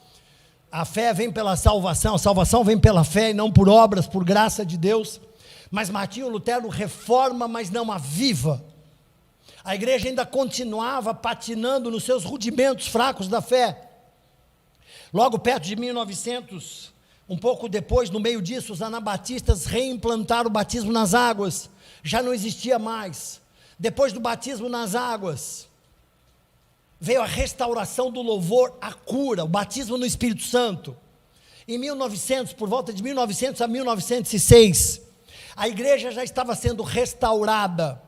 A fé vem pela salvação, a salvação vem pela fé e não por obras, por graça de Deus. Mas Martinho Lutero reforma, mas não aviva. A igreja ainda continuava patinando nos seus rudimentos fracos da fé. Logo perto de 1900, um pouco depois, no meio disso, os anabatistas reimplantaram o batismo nas águas. Já não existia mais. Depois do batismo nas águas, veio a restauração do louvor, a cura, o batismo no Espírito Santo. Em 1900, por volta de 1900 a 1906, a igreja já estava sendo restaurada.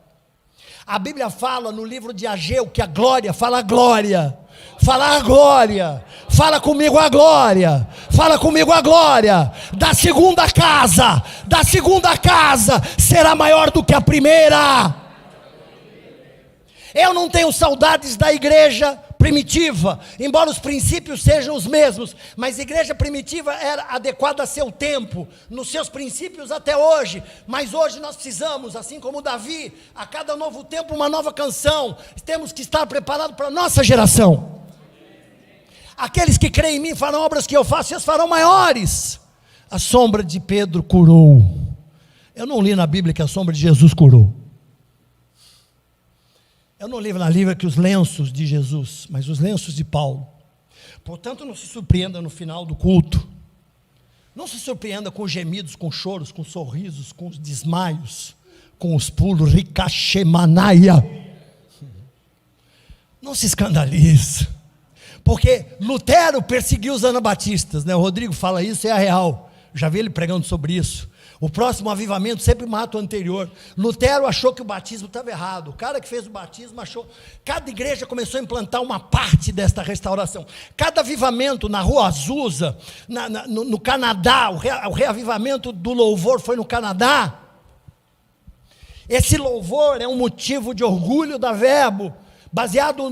A Bíblia fala no livro de Ageu que a glória, fala a glória, fala a glória, fala comigo a glória, fala comigo a glória, da segunda casa será maior do que a primeira. Eu não tenho saudades da igreja primitiva, embora os princípios sejam os mesmos, mas a igreja primitiva era adequada a seu tempo, nos seus princípios até hoje. Mas hoje nós precisamos, assim como Davi, a cada novo tempo uma nova canção. Temos que estar preparados para a nossa geração. Aqueles que creem em mim farão obras que eu faço e as farão maiores. A sombra de Pedro curou. Eu não li na Bíblia que a sombra de Jesus curou. Eu não li na Bíblia que os lenços de Jesus, mas os lenços de Paulo. Portanto, não se surpreenda no final do culto. Não se surpreenda com gemidos, com choros, com sorrisos, com os desmaios, com os pulos, ricachemanaia. Não se escandalize, porque Lutero perseguiu os anabatistas, né? O Rodrigo fala isso, é a real. Já vi ele pregando sobre isso. O próximo avivamento sempre mata o anterior. Lutero achou que o batismo estava errado. O cara que fez o batismo achou. Cada igreja começou a implantar uma parte desta restauração. Cada avivamento na Rua Azusa, no Canadá, o reavivamento do louvor foi no Canadá. Esse louvor é um motivo de orgulho da Verbo, baseado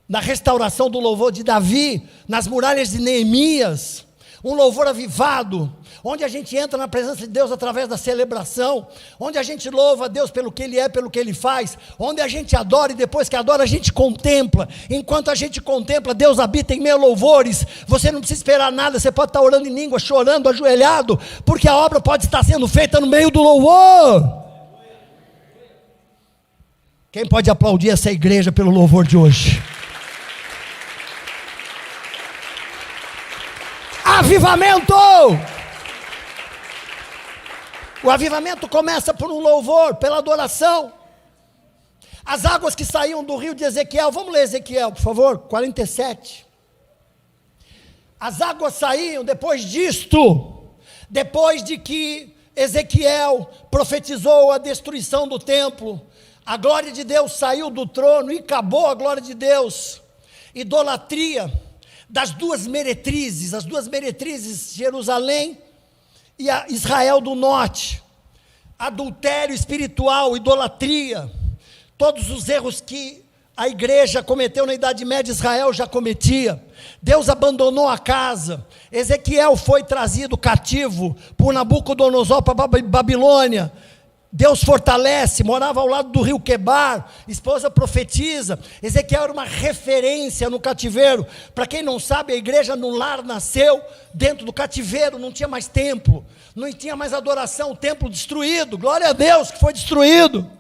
na restauração do louvor de Davi, nas muralhas de Neemias. Um louvor avivado, onde a gente entra na presença de Deus através da celebração, onde a gente louva a Deus pelo que Ele é, pelo que Ele faz, onde a gente adora e depois que adora a gente contempla. Enquanto a gente contempla, Deus habita em meio a louvores. Você não precisa esperar nada, você pode estar orando em língua, chorando, ajoelhado, porque a obra pode estar sendo feita no meio do louvor. Quem pode aplaudir essa igreja pelo louvor de hoje? Avivamento! O avivamento começa por um louvor, pela adoração. As águas que saíam do rio de Ezequiel, vamos ler Ezequiel, por favor, 47. As águas saíam depois disto, depois de que Ezequiel profetizou a destruição do templo. A glória de Deus saiu do trono e acabou a glória de Deus. Idolatria. das duas meretrizes, as duas meretrizes, Jerusalém e a Israel do norte. Adultério espiritual, idolatria, todos os erros que a igreja cometeu na Idade Média, Israel já cometia. Deus abandonou a casa. Ezequiel foi trazido cativo por Nabucodonosor para Babilônia. Deus fortalece, morava ao lado do rio Quebar, esposa profetiza. Ezequiel era uma referência no cativeiro. Para quem não sabe, a igreja no lar nasceu dentro do cativeiro, não tinha mais templo, não tinha mais adoração, o templo destruído, glória a Deus que foi destruído.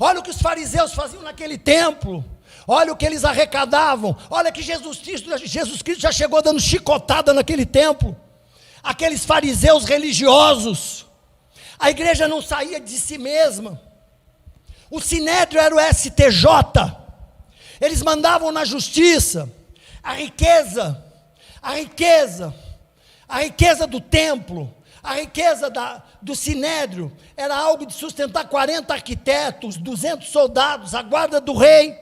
Olha o que os fariseus faziam naquele templo, olha o que eles arrecadavam, olha que Jesus Cristo já chegou dando chicotada naquele templo, aqueles fariseus religiosos. A igreja não saía de si mesma. O Sinédrio era o STJ. Eles mandavam na justiça. A riqueza do templo, a riqueza do Sinédrio era algo de sustentar 40 arquitetos, 200 soldados, a guarda do rei,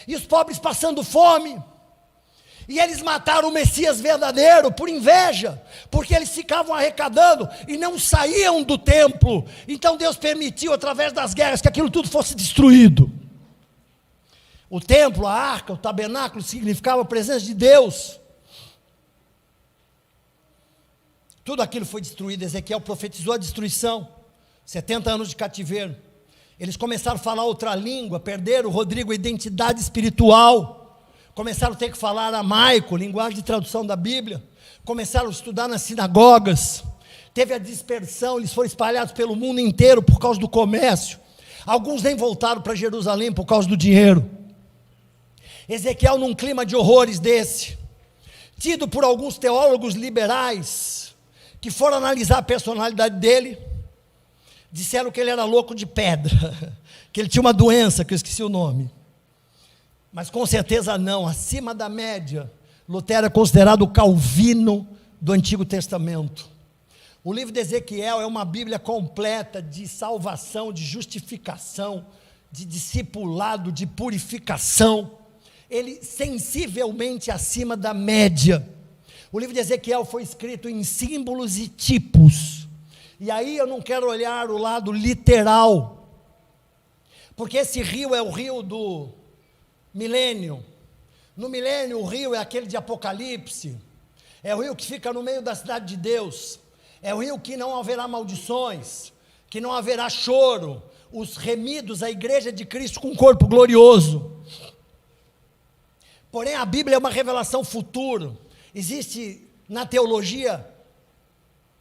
e os pobres passando fome. E eles mataram o Messias verdadeiro por inveja, porque eles ficavam arrecadando e não saíam do templo. Então Deus permitiu, através das guerras, que aquilo tudo fosse destruído. O templo, a arca, o tabernáculo significava a presença de Deus. Tudo aquilo foi destruído. Ezequiel profetizou a destruição. 70 anos de cativeiro. Eles começaram a falar outra língua, perderam, Rodrigo, a identidade espiritual. Começaram a ter que falar aramaico, linguagem de tradução da Bíblia. Começaram a estudar nas sinagogas. Teve a dispersão, eles foram espalhados pelo mundo inteiro por causa do comércio. Alguns nem voltaram para Jerusalém por causa do dinheiro. Ezequiel, num clima de horrores desse, tido por alguns teólogos liberais, que foram analisar a personalidade dele, disseram que ele era louco de pedra, que ele tinha uma doença, que eu esqueci o nome. Mas com certeza não, acima da média. Lutero é considerado o Calvino do Antigo Testamento. O livro de Ezequiel é uma Bíblia completa de salvação, de justificação, de discipulado, de purificação. Ele sensivelmente acima da média. O livro de Ezequiel foi escrito em símbolos e tipos. E aí eu não quero olhar o lado literal, porque esse rio é o rio do milênio. No milênio o rio é aquele de Apocalipse, é o rio que fica no meio da cidade de Deus, é o rio que não haverá maldições, que não haverá choro, os remidos, a igreja de Cristo com um corpo glorioso. Porém a Bíblia é uma revelação futura. Existe na teologia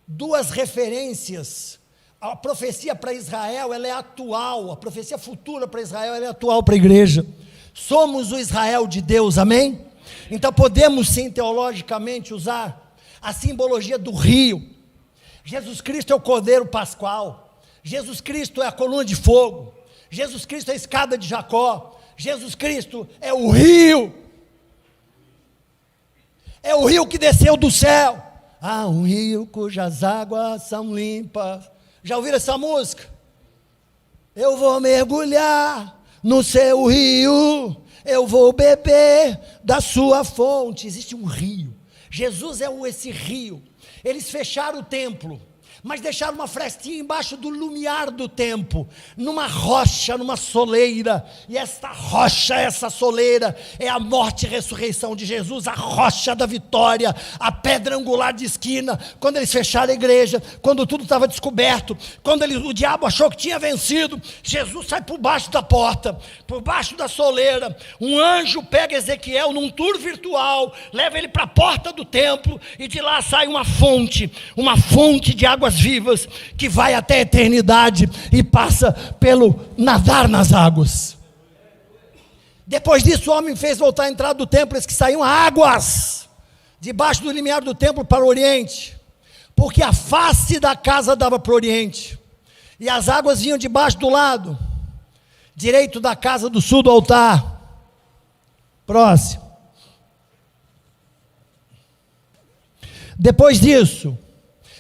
duas referências. A profecia para Israel, ela é atual, a profecia futura para Israel, ela é atual para a igreja. Somos o Israel de Deus, amém? Então podemos sim teologicamente usar a simbologia do rio. Jesus Cristo é o Cordeiro Pascual, Jesus Cristo é a coluna de fogo, Jesus Cristo é a escada de Jacó, Jesus Cristo é o rio que desceu do céu. Há um rio cujas águas são limpas. Já ouviram essa música? Eu vou mergulhar no seu rio, eu vou beber da sua fonte. Existe um rio, Jesus é esse rio. Eles fecharam o templo, mas deixaram uma frestinha embaixo do lumiar do templo, numa rocha, numa soleira, e esta rocha, essa soleira, é a morte e ressurreição de Jesus, a rocha da vitória, a pedra angular de esquina. Quando eles fecharam a igreja, quando tudo estava descoberto, quando o diabo achou que tinha vencido, Jesus sai por baixo da porta, por baixo da soleira, um anjo pega Ezequiel num tour virtual, leva ele para a porta do templo, e de lá sai uma fonte de águas vivas, que vai até a eternidade e passa pelo nadar nas águas. Depois disso o homem fez voltar a entrada do templo, eis que saíam águas debaixo do limiar do templo para o oriente, porque a face da casa dava para o oriente, e as águas vinham debaixo do lado direito da casa do sul do altar. Próximo. Depois disso,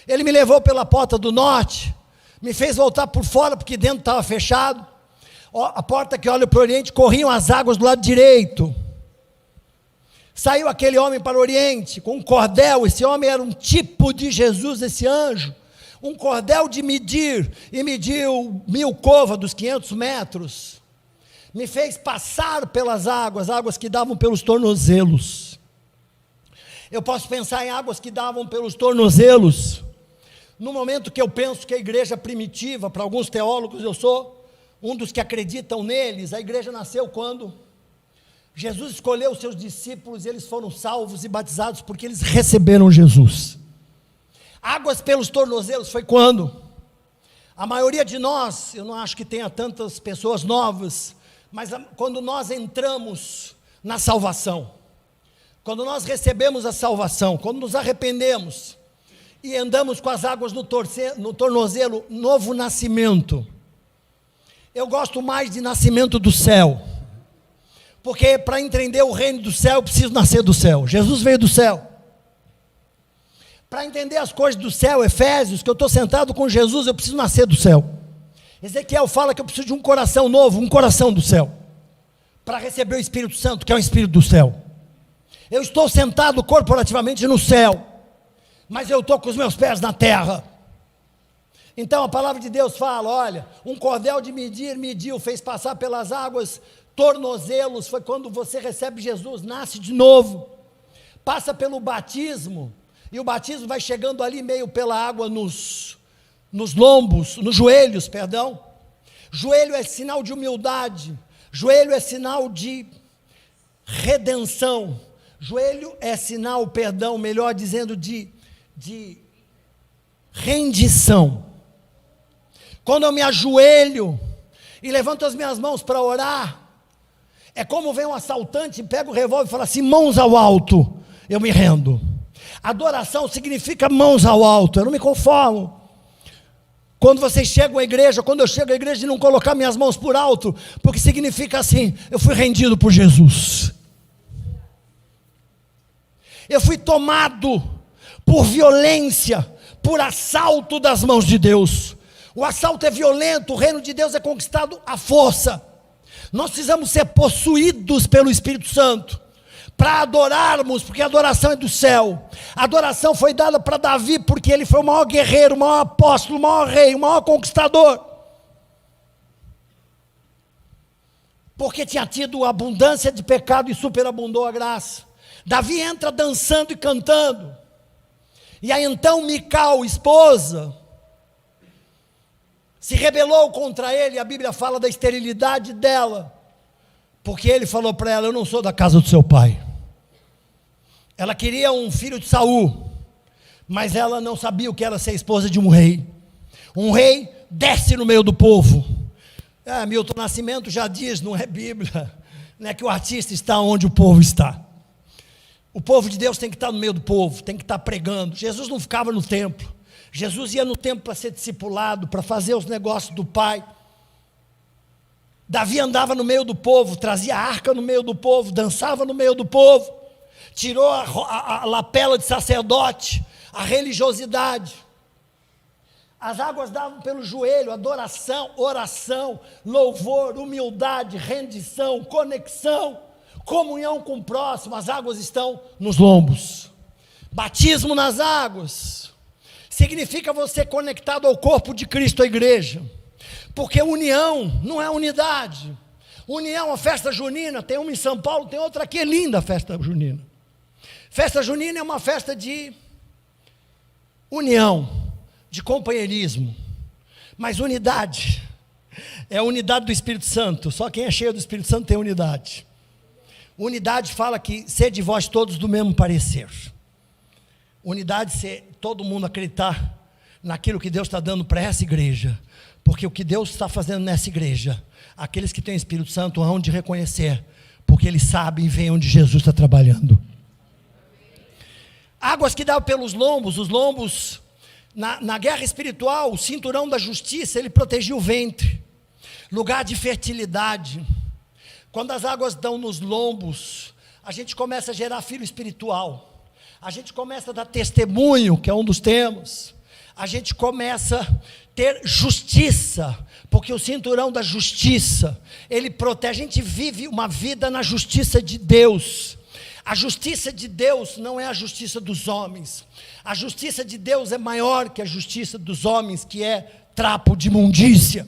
ele me levou pela porta do norte, me fez voltar por fora, porque dentro estava fechado. A porta que olha para o oriente, corriam as águas do lado direito. Saiu aquele homem para o Oriente, com um cordel. Esse homem era um tipo de Jesus, esse anjo. Um cordel de medir, e mediu 1000 côvados, 500 metros. Me fez passar pelas águas que davam pelos tornozelos. Eu posso pensar em águas que davam pelos tornozelos. No momento que eu penso que a igreja primitiva, para alguns teólogos, eu sou um dos que acreditam neles, a igreja nasceu quando Jesus escolheu os seus discípulos, e eles foram salvos e batizados porque eles receberam Jesus. Águas pelos tornozelos foi quando? A maioria de nós, eu não acho que tenha tantas pessoas novas, mas quando nós entramos na salvação, quando nós recebemos a salvação, quando nos arrependemos e andamos com as águas no tornozelo, novo nascimento. Eu gosto mais de nascimento do céu, porque para entender o reino do céu, eu preciso nascer do céu. Jesus veio do céu. Para entender as coisas do céu, Efésios, que eu estou sentado com Jesus, eu preciso nascer do céu. Ezequiel fala que eu preciso de um coração novo, um coração do céu, para receber o Espírito Santo, que é o Espírito do céu. Eu estou sentado corporativamente no céu, mas eu estou com os meus pés na terra. Então a palavra de Deus fala, olha, um cordel de medir, mediu, fez passar pelas águas, tornozelos, foi quando você recebe Jesus, nasce de novo, passa pelo batismo, e o batismo vai chegando ali meio pela água nos lombos, nos joelhos, perdão. Joelho é sinal de humildade, joelho é sinal de redenção, joelho é sinal, perdão, melhor dizendo, de rendição. Quando eu me ajoelho e levanto as minhas mãos para orar, é como vem um assaltante, pega o revólver e fala assim, mãos ao alto, eu me rendo. Adoração significa mãos ao alto, eu não me conformo. Quando vocês chegam à igreja, quando eu chego à igreja, de não colocar minhas mãos por alto, porque significa assim, eu fui rendido por Jesus. Eu fui tomado por violência, por assalto das mãos de Deus. O assalto é violento, o reino de Deus é conquistado à força. Nós precisamos ser possuídos pelo Espírito Santo, para adorarmos, porque a adoração é do céu. A adoração foi dada para Davi, porque ele foi o maior guerreiro, o maior apóstolo, o maior rei, o maior conquistador. Porque tinha tido abundância de pecado e superabundou a graça. Davi entra dançando e cantando. E aí então Mical, esposa, se rebelou contra ele. A Bíblia fala da esterilidade dela, porque ele falou para ela, eu não sou da casa do seu pai. Ela queria um filho de Saul, mas ela não sabia o que era ser esposa de um rei. Um rei desce no meio do povo. Milton Nascimento já diz, não é Bíblia, né, que o artista está onde o povo está. O povo de Deus tem que estar no meio do povo, tem que estar pregando. Jesus não ficava no templo, Jesus ia no templo para ser discipulado, para fazer os negócios do Pai. Davi andava no meio do povo, trazia a arca no meio do povo, dançava no meio do povo, tirou a lapela de sacerdote, a religiosidade. As águas davam pelo joelho, adoração, oração, louvor, humildade, rendição, conexão, comunhão com o próximo. As águas estão nos lombos. Batismo nas águas significa você conectado ao corpo de Cristo, a igreja. Porque união não é unidade. União, a festa junina, tem uma em São Paulo, tem outra aqui, é linda a festa junina. Festa junina é uma festa de união, de companheirismo, mas unidade, é a unidade do Espírito Santo. Só quem é cheio do Espírito Santo tem unidade. Unidade fala que sede vós todos do mesmo parecer. Unidade é todo mundo acreditar naquilo que Deus está dando para essa igreja, porque o que Deus está fazendo nessa igreja, aqueles que têm o Espírito Santo hão de reconhecer, porque eles sabem e veem onde Jesus está trabalhando. Águas que davam pelos lombos, os lombos, na guerra espiritual, o cinturão da justiça, ele protegia o ventre, lugar de fertilidade. Quando as águas dão nos lombos, a gente começa a gerar filho espiritual, a gente começa a dar testemunho, que é um dos temas, a gente começa a ter justiça, porque o cinturão da justiça, ele protege, a gente vive uma vida na justiça de Deus. A justiça de Deus não é a justiça dos homens. A justiça de Deus é maior que a justiça dos homens, que é trapo de imundícia.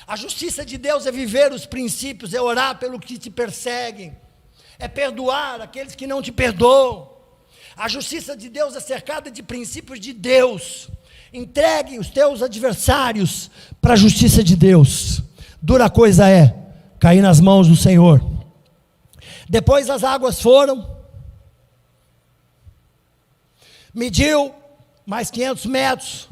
A justiça de Deus é viver os princípios, é orar pelo que te perseguem, é perdoar aqueles que não te perdoam. A justiça de Deus é cercada de princípios de Deus. Entregue os teus adversários para a justiça de Deus. Dura coisa é cair nas mãos do Senhor. Depois as águas foram, mediu mais 500 metros,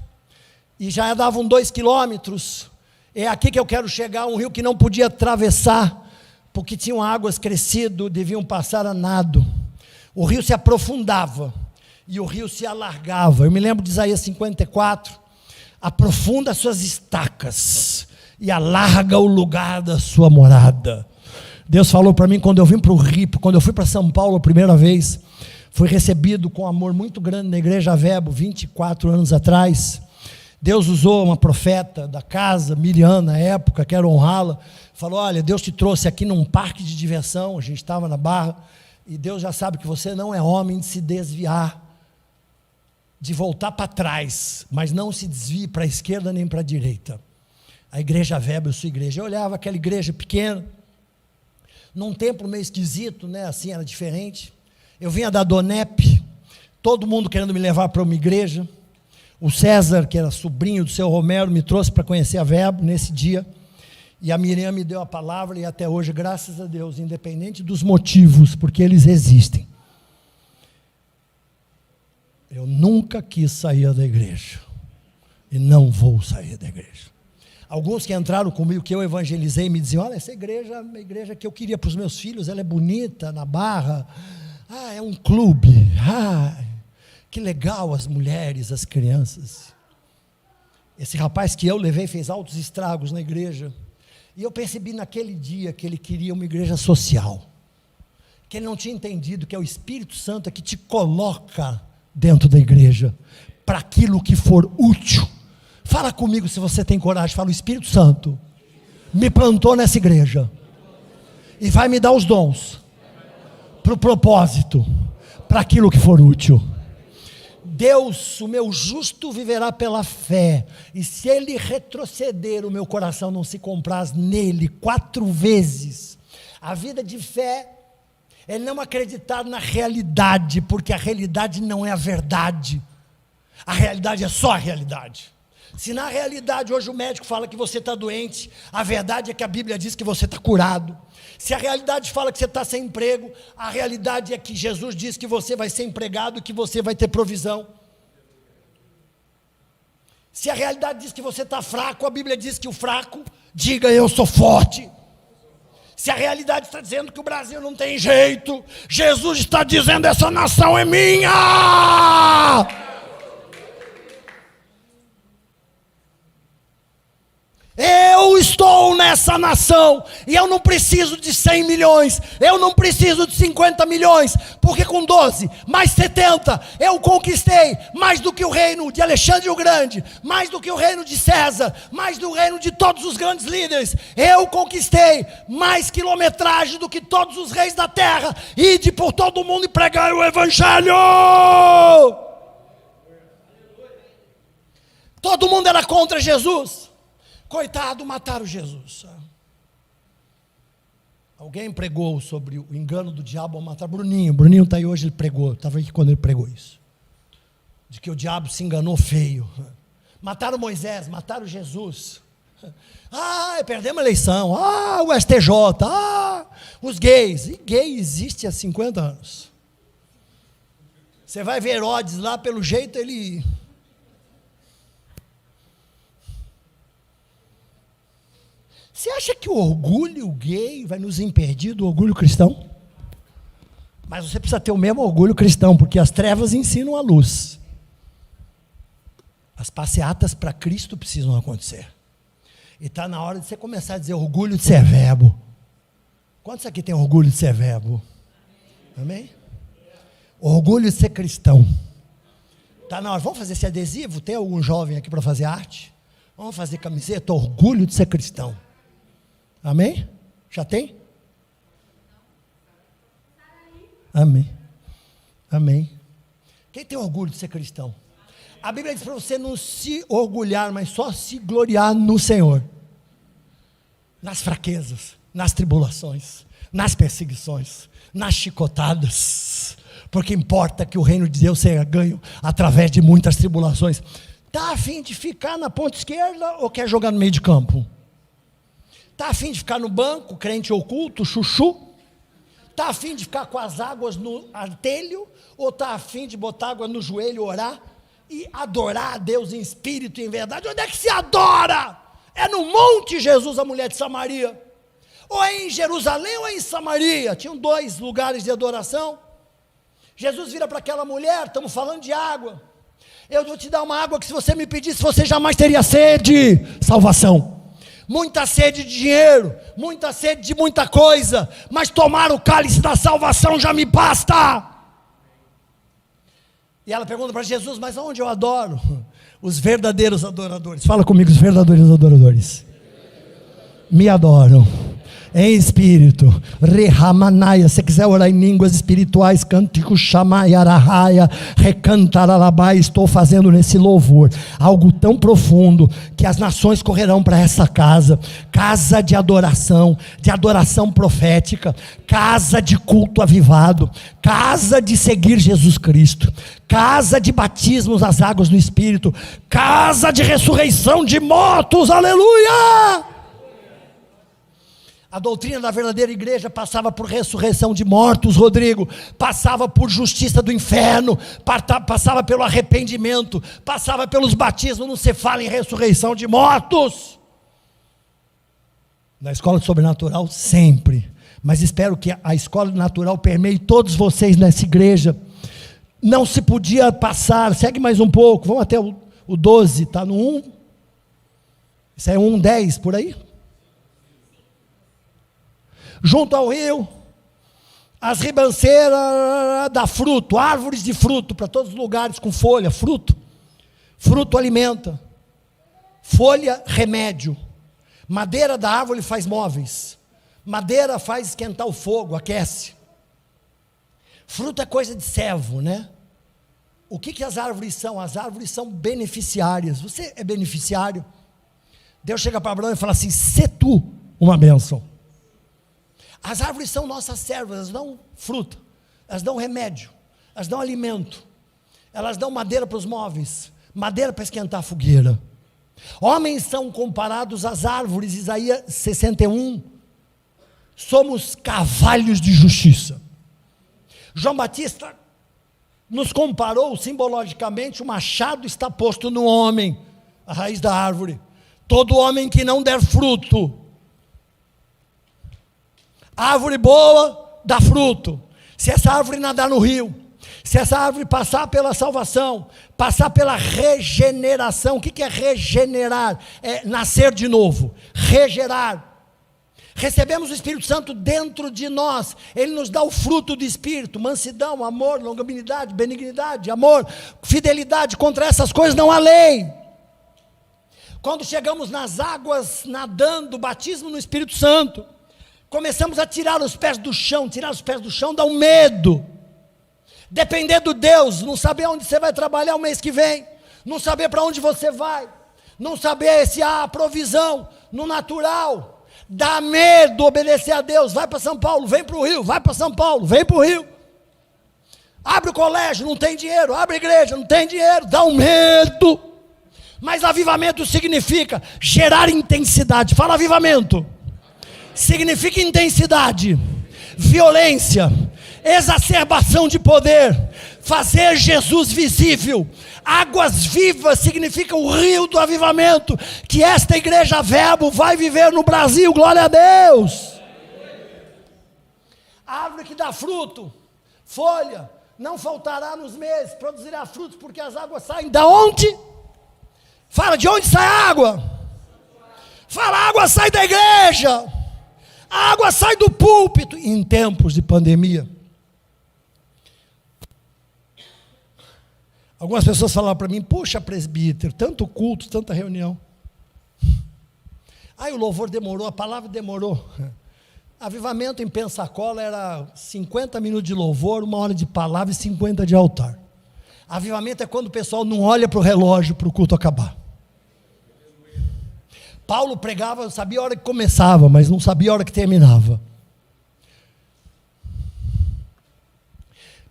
e já davam 2 quilômetros. É aqui que eu quero chegar, um rio que não podia atravessar, porque tinham águas crescido, deviam passar a nado. O rio se aprofundava, e o rio se alargava. Eu me lembro de Isaías 54, aprofunda as suas estacas, e alarga o lugar da sua morada. Deus falou para mim, quando eu vim para o Rio, quando eu fui para São Paulo a primeira vez, fui recebido com amor muito grande na Igreja Verbo, 24 anos atrás. Deus usou uma profeta da casa, Miriam, na época, quero honrá-la, falou: olha, Deus te trouxe aqui num parque de diversão, a gente estava na Barra, e Deus já sabe que você não é homem de se desviar, de voltar para trás, mas não se desvie para a esquerda nem para a direita. A Igreja Verbo, a sua igreja, eu olhava aquela igreja pequena, num templo meio esquisito, né? Assim era diferente. Eu vinha da Donep, todo mundo querendo me levar para uma igreja. O César, que era sobrinho do seu Romero, me trouxe para conhecer a Verbo nesse dia, e a Miriam me deu a palavra, e até hoje, graças a Deus, independente dos motivos, porque eles existem, eu nunca quis sair da igreja, e não vou sair da igreja. Alguns que entraram comigo, que eu evangelizei, me diziam: olha, essa igreja é uma igreja que eu queria para os meus filhos, ela é bonita, na Barra, é um clube, que legal as mulheres, as crianças. Esse rapaz que eu levei fez altos estragos na igreja, e eu percebi naquele dia que ele queria uma igreja social, que ele não tinha entendido que é o Espírito Santo que te coloca dentro da igreja, para aquilo que for útil. Fala comigo se você tem coragem, fala: o Espírito Santo me plantou nessa igreja, e vai me dar os dons, para o propósito, para aquilo que for útil. Deus, o meu justo, viverá pela fé, e se ele retroceder, o meu coração não se compraz nele 4 vezes. A vida de fé é não acreditar na realidade, porque a realidade não é a verdade, a realidade é só a realidade. Se na realidade hoje o médico fala que você está doente, a verdade é que a Bíblia diz que você está curado. Se a realidade fala que você está sem emprego, a realidade é que Jesus diz que você vai ser empregado, que você vai ter provisão. Se a realidade diz que você está fraco, a Bíblia diz que o fraco diga: eu sou forte. Se a realidade está dizendo que o Brasil não tem jeito, Jesus está dizendo: essa nação é minha. Eu estou nessa nação, e eu não preciso de 100 milhões, eu não preciso de 50 milhões, porque com 12, mais 70, eu conquistei mais do que o reino de Alexandre o Grande, mais do que o reino de César, mais do reino de todos os grandes líderes. Eu conquistei mais quilometragem do que todos os reis da terra. Ide por todo mundo e pregai o evangelho. Todo mundo era contra Jesus. Coitado, mataram Jesus. Alguém pregou sobre o engano do diabo ao matar Bruninho. Bruninho está aí hoje, ele pregou. Estava aqui quando ele pregou isso. De que o diabo se enganou feio. Mataram Moisés, mataram Jesus. Perdemos a eleição. O STJ. Os gays. E gay existe há 50 anos. Você vai ver Herodes lá, pelo jeito ele... Você acha que o orgulho gay vai nos impedir do orgulho cristão? Mas você precisa ter o mesmo orgulho cristão, porque as trevas ensinam a luz. As passeatas para Cristo precisam acontecer. E está na hora de você começar a dizer: orgulho de ser verbo. Quantos aqui tem orgulho de ser verbo? Amém? Orgulho de ser cristão. Está na hora. Vamos fazer esse adesivo? Tem algum jovem aqui para fazer arte? Vamos fazer camiseta? Orgulho de ser cristão. Amém? Já tem? Amém. Amém. Quem tem orgulho de ser cristão? A Bíblia diz para você não se orgulhar, mas só se gloriar no Senhor. Nas fraquezas, nas tribulações, nas perseguições, nas chicotadas. Porque importa que o reino de Deus seja ganho através de muitas tribulações. Está a fim de ficar na ponta esquerda ou quer jogar no meio de campo? Está a fim de ficar no banco, crente oculto, chuchu? Está a fim de ficar com as águas no artelho? Ou está a fim de botar água no joelho, orar e adorar a Deus em espírito e em verdade? Onde é que se adora? É no Monte Jesus, a mulher de Samaria? Ou é em Jerusalém ou é em Samaria? Tinham 2 lugares de adoração. Jesus vira para aquela mulher, estamos falando de água. Eu vou te dar uma água que se você me pedisse, você jamais teria sede. Salvação. Muita sede de dinheiro, muita sede de muita coisa, mas tomar o cálice da salvação já me basta. E ela pergunta para Jesus, mas aonde eu adoro? Os verdadeiros adoradores, fala comigo, os verdadeiros adoradores me adoram em espírito, rehamanaia. Se quiser orar em línguas espirituais, cantico chamai arahaya, recantaralabai. Estou fazendo nesse louvor algo tão profundo que as nações correrão para essa casa, casa de adoração profética, casa de culto avivado, casa de seguir Jesus Cristo, casa de batismos nas águas do Espírito, casa de ressurreição de mortos, aleluia! A doutrina da verdadeira igreja passava por ressurreição de mortos, Rodrigo, passava por justiça do inferno, passava pelo arrependimento, passava pelos batismos. Não se fala em ressurreição de mortos. Na escola de sobrenatural, sempre. Mas espero que a escola natural permeie todos vocês nessa igreja. Não se podia passar, segue mais um pouco, vamos até o 12, está no 1. Isso é 1:10 por aí? Junto ao rio, as ribanceiras dá fruto, árvores de fruto, para todos os lugares com folha, fruto alimenta, folha remédio, madeira da árvore faz móveis, madeira faz esquentar o fogo, aquece, fruto é coisa de servo, né? O que as árvores são? As árvores são beneficiárias. Você é beneficiário? Deus chega para Abraão e fala assim, sê tu uma bênção. As árvores são nossas servas, elas dão fruta, elas dão remédio, elas dão alimento, elas dão madeira para os móveis, madeira para esquentar a fogueira. Homens são comparados às árvores, Isaías 61, somos carvalhos de justiça. João Batista nos comparou simbologicamente, o machado está posto no homem, a raiz da árvore. Todo homem que não der fruto, árvore boa dá fruto. Se essa árvore nadar no rio, se essa árvore passar pela salvação, passar pela regeneração. O que é regenerar? É nascer de novo, regerar. Recebemos o Espírito Santo dentro de nós, ele nos dá o fruto do Espírito, mansidão, amor, longanimidade, benignidade, amor, fidelidade. Contra essas coisas não há lei. Quando chegamos nas águas nadando, batismo no Espírito Santo, começamos a tirar os pés do chão dá um medo, depender do Deus, não saber onde você vai trabalhar o mês que vem, não saber para onde você vai, não saber se há provisão no natural, dá medo obedecer a Deus. Vai para São Paulo, vem para o Rio, vai para São Paulo, vem para o Rio, abre o colégio, não tem dinheiro, abre a igreja, não tem dinheiro, dá um medo. Mas avivamento significa gerar intensidade. Fala avivamento. Significa intensidade, violência, exacerbação de poder, fazer Jesus visível. Águas vivas significa o rio do avivamento, que esta igreja Verbo vai viver no Brasil, glória a Deus. A árvore que dá fruto, folha, não faltará nos meses, produzirá frutos, porque as águas saem da onde? Fala, de onde sai a água? Fala, a água sai da igreja. A água sai do púlpito. Em tempos de pandemia, algumas pessoas falaram para mim, puxa presbítero, tanto culto, tanta reunião. Aí o louvor demorou, a palavra demorou. Avivamento em Pensacola era 50 minutos de louvor, 1 hora de palavra e 50 de altar. Avivamento é quando o pessoal não olha para o relógio para o culto acabar. Paulo pregava, sabia a hora que começava, mas não sabia a hora que terminava.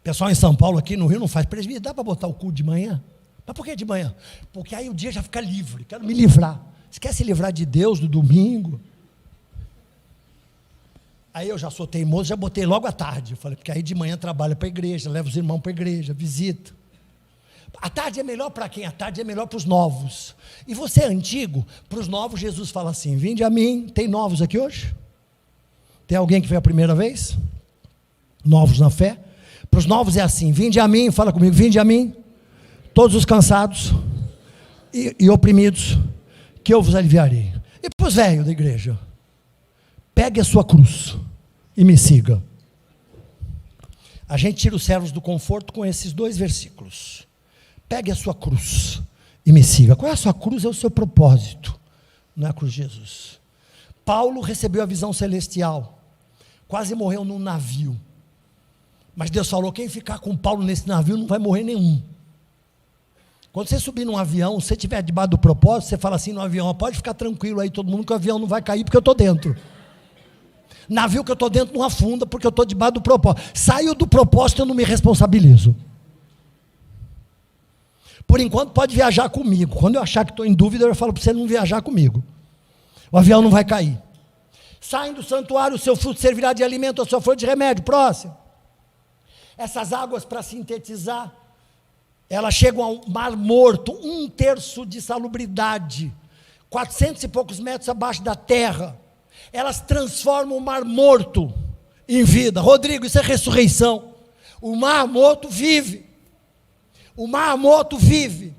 Pessoal em São Paulo, aqui no Rio, não faz presbítero, dá para botar o culto de manhã? Mas por que de manhã? Porque aí o dia já fica livre, quero me livrar. Você quer se livrar de Deus do domingo? Aí eu já sou teimoso, já botei logo à tarde. Eu falei, porque aí de manhã trabalha para a igreja, leva os irmãos para a igreja, visita. A tarde é melhor para quem? A tarde é melhor para os novos. E você é antigo, para os novos Jesus fala assim, vinde a mim. Tem novos aqui hoje? Tem alguém que veio a primeira vez? Novos na fé? Para os novos é assim, vinde a mim, fala comigo, vinde a mim, todos os cansados e oprimidos, que eu vos aliviarei. E para os velhos da igreja? Pegue a sua cruz e me siga. A gente tira os servos do conforto com esses 2 versículos. Pegue a sua cruz e me siga. Qual é a sua cruz? É o seu propósito, não é a cruz de Jesus. Paulo recebeu a visão celestial, quase morreu num navio, mas Deus falou, quem ficar com Paulo nesse navio não vai morrer nenhum. Quando você subir num avião, se você estiver debaixo do propósito, você fala assim no avião, pode ficar tranquilo aí todo mundo, que o avião não vai cair porque eu estou dentro. Navio que eu estou dentro não afunda, porque eu estou debaixo do propósito. Saio do propósito, eu não me responsabilizo. Por enquanto pode viajar comigo. Quando eu achar que estou em dúvida, eu falo para você não viajar comigo. O avião não vai cair. Saem do santuário, o seu fruto servirá de alimento, a sua flor de remédio. Próximo. Essas águas, para sintetizar, elas chegam ao Mar Morto, 1/3 de salubridade, 400 e poucos metros abaixo da terra. Elas transformam o Mar Morto em vida. Rodrigo, isso é ressurreição. O Mar Morto vive. O Mar Morto vive.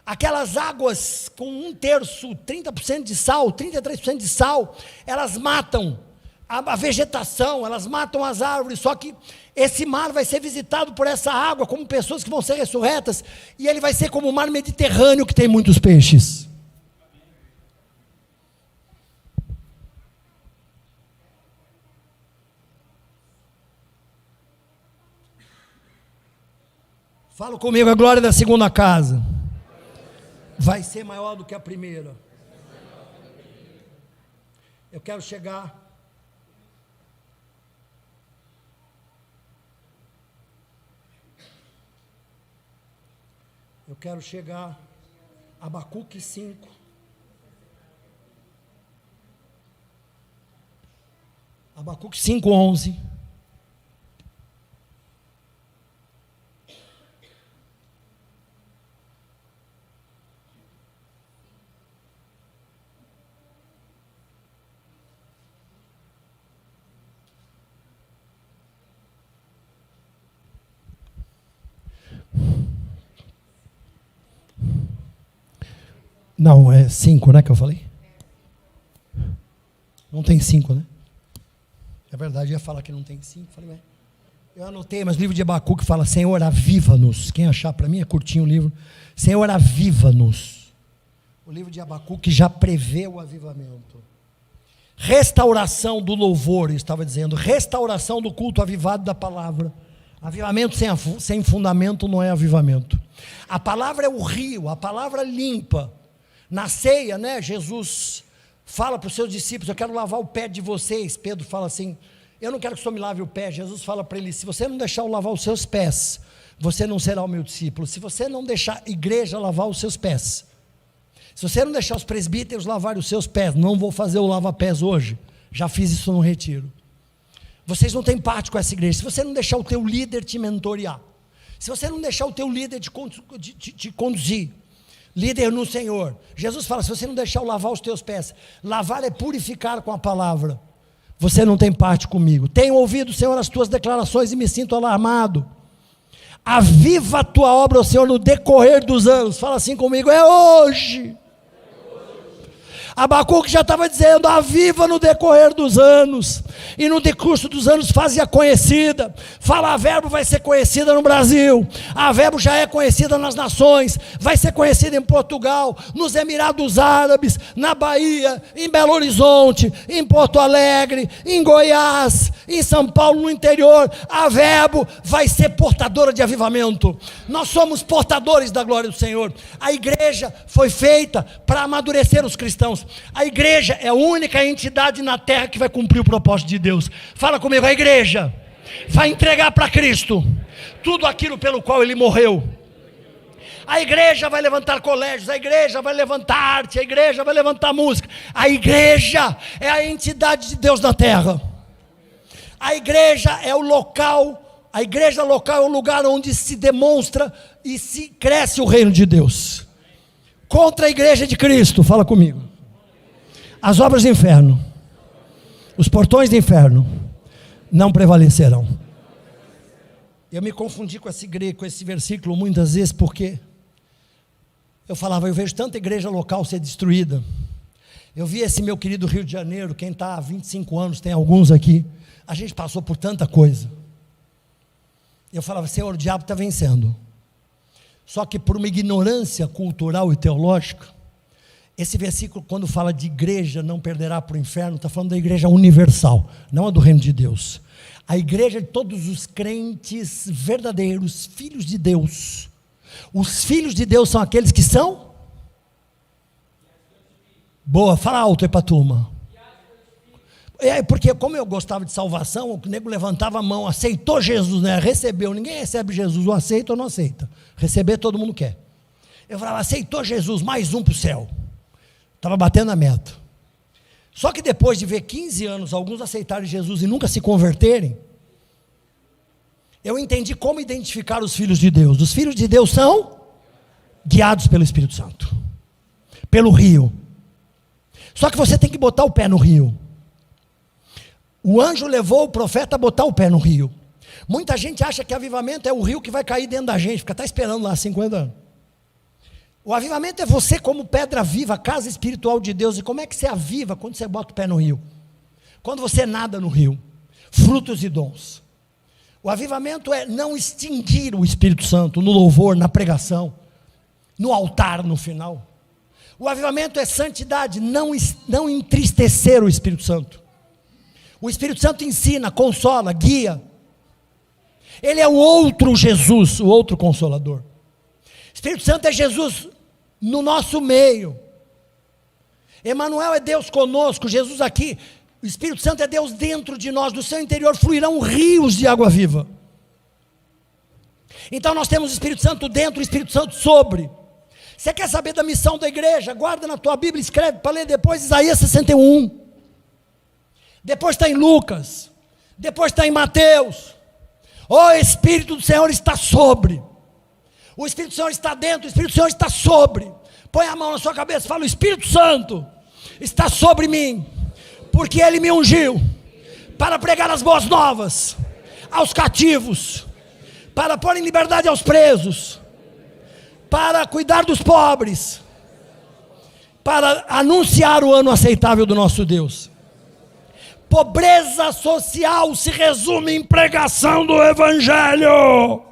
Aquelas águas com 1/3, 30% de sal, 33% de sal, elas matam a vegetação, elas matam as árvores, só que esse mar vai ser visitado por essa água, como pessoas que vão ser ressurretas, e ele vai ser como o mar Mediterrâneo, que tem muitos peixes. Fala comigo, a glória da segunda casa vai ser maior do que a primeira. Eu quero chegar a Abacuque 5. Abacuque 5:11. Não, é 5, né, que eu falei? Não tem 5, né? É verdade, eu ia falar que não tem 5. Falei, ué. Eu anotei, mas o livro de Abacuque fala, Senhor, aviva-nos. Quem achar, para mim é curtinho o livro. Senhor, aviva-nos. O livro de Abacuque já prevê o avivamento. Restauração do louvor, eu estava dizendo. Restauração do culto avivado da palavra. Avivamento sem fundamento não é avivamento. A palavra é o rio, a palavra limpa. Na ceia, né, Jesus fala para os seus discípulos, eu quero lavar o pé de vocês. Pedro fala assim, eu não quero que o Senhor me lave o pé. Jesus fala para ele, se você não deixar eu lavar os seus pés, você não será o meu discípulo. Se você não deixar a igreja lavar os seus pés, se você não deixar os presbíteros lavar os seus pés, não vou fazer o lava-pés hoje, já fiz isso no retiro. Vocês não têm parte com essa igreja. Se você não deixar o teu líder te mentorear, se você não deixar o teu líder te conduzir, líder no Senhor, Jesus fala, se você não deixar eu lavar os teus pés, lavar é purificar com a palavra, você não tem parte comigo. Tenho ouvido, Senhor, as tuas declarações e me sinto alarmado. Aviva a tua obra, Senhor, no decorrer dos anos. Fala assim comigo, é hoje. Abacuque já estava dizendo: aviva no decorrer dos anos, e no decurso dos anos fazia conhecida. Fala, a Verbo vai ser conhecida no Brasil, a Verbo já é conhecida nas nações, vai ser conhecida em Portugal, nos Emirados Árabes, na Bahia, em Belo Horizonte, em Porto Alegre, em Goiás, em São Paulo, no interior. A Verbo vai ser portadora de avivamento. Nós somos portadores da glória do Senhor. A igreja foi feita para amadurecer os cristãos. A igreja é a única entidade na terra que vai cumprir o propósito de Deus. Fala comigo, a igreja vai entregar para Cristo tudo aquilo pelo qual Ele morreu. A igreja vai levantar colégios, a igreja vai levantar arte, a igreja vai levantar música. A igreja é a entidade de Deus na terra. A igreja é o local, a igreja local é o lugar onde se demonstra e se cresce o reino de Deus. Contra a igreja de Cristo, fala comigo. As obras do inferno, os portões do inferno não prevalecerão. Eu me confundi com esse versículo muitas vezes, porque eu falava, eu vejo tanta igreja local ser destruída. Eu vi esse meu querido Rio de Janeiro, quem está há 25 anos, tem alguns aqui, a gente passou por tanta coisa. Eu falava, Senhor, o diabo está vencendo. Só que por uma ignorância cultural e teológica, esse versículo, quando fala de igreja não perderá para o inferno, está falando da igreja universal, não a do reino de Deus. A igreja de todos os crentes verdadeiros, filhos de Deus. Os filhos de Deus são aqueles que são? Boa, fala alto aí para a turma. Porque como eu gostava de salvação, o nego levantava a mão, aceitou Jesus, né? Recebeu, ninguém recebe Jesus, ou aceita ou não aceita. Receber todo mundo quer. Eu falava, aceitou Jesus, mais um para o céu. Estava batendo a meta. Só que depois de ver 15 anos, alguns aceitarem Jesus e nunca se converterem, eu entendi como identificar os filhos de Deus. Os filhos de Deus são guiados pelo Espírito Santo, pelo rio. Só que você tem que botar o pé no rio. O anjo levou o profeta a botar o pé no rio. Muita gente acha que avivamento é o rio que vai cair dentro da gente, fica até esperando lá 50 anos. O avivamento é você como pedra viva, casa espiritual de Deus. E como é que você aviva quando você bota o pé no rio? Quando você nada no rio. Frutos e dons. O avivamento é não extinguir o Espírito Santo no louvor, na pregação, no altar no final. O avivamento é santidade, não entristecer o Espírito Santo. O Espírito Santo ensina, consola, guia. Ele é o outro Jesus, o outro Consolador. Espírito Santo é Jesus no nosso meio. Emmanuel é Deus conosco, Jesus aqui. O Espírito Santo é Deus dentro de nós, do seu interior fluirão rios de água viva. Então nós temos o Espírito Santo dentro, o Espírito Santo sobre. Você quer saber da missão da igreja? Guarda na tua Bíblia, escreve para ler depois Isaías 61. Depois está em Lucas. Depois está em Mateus. O Espírito do Senhor está sobre. O Espírito do Senhor está dentro, o Espírito do Senhor está sobre. Põe a mão na sua cabeça e fala, o Espírito Santo está sobre mim, porque Ele me ungiu para pregar as boas novas aos cativos, para pôr em liberdade aos presos, para cuidar dos pobres, para anunciar o ano aceitável do nosso Deus. Pobreza social se resume em pregação do Evangelho.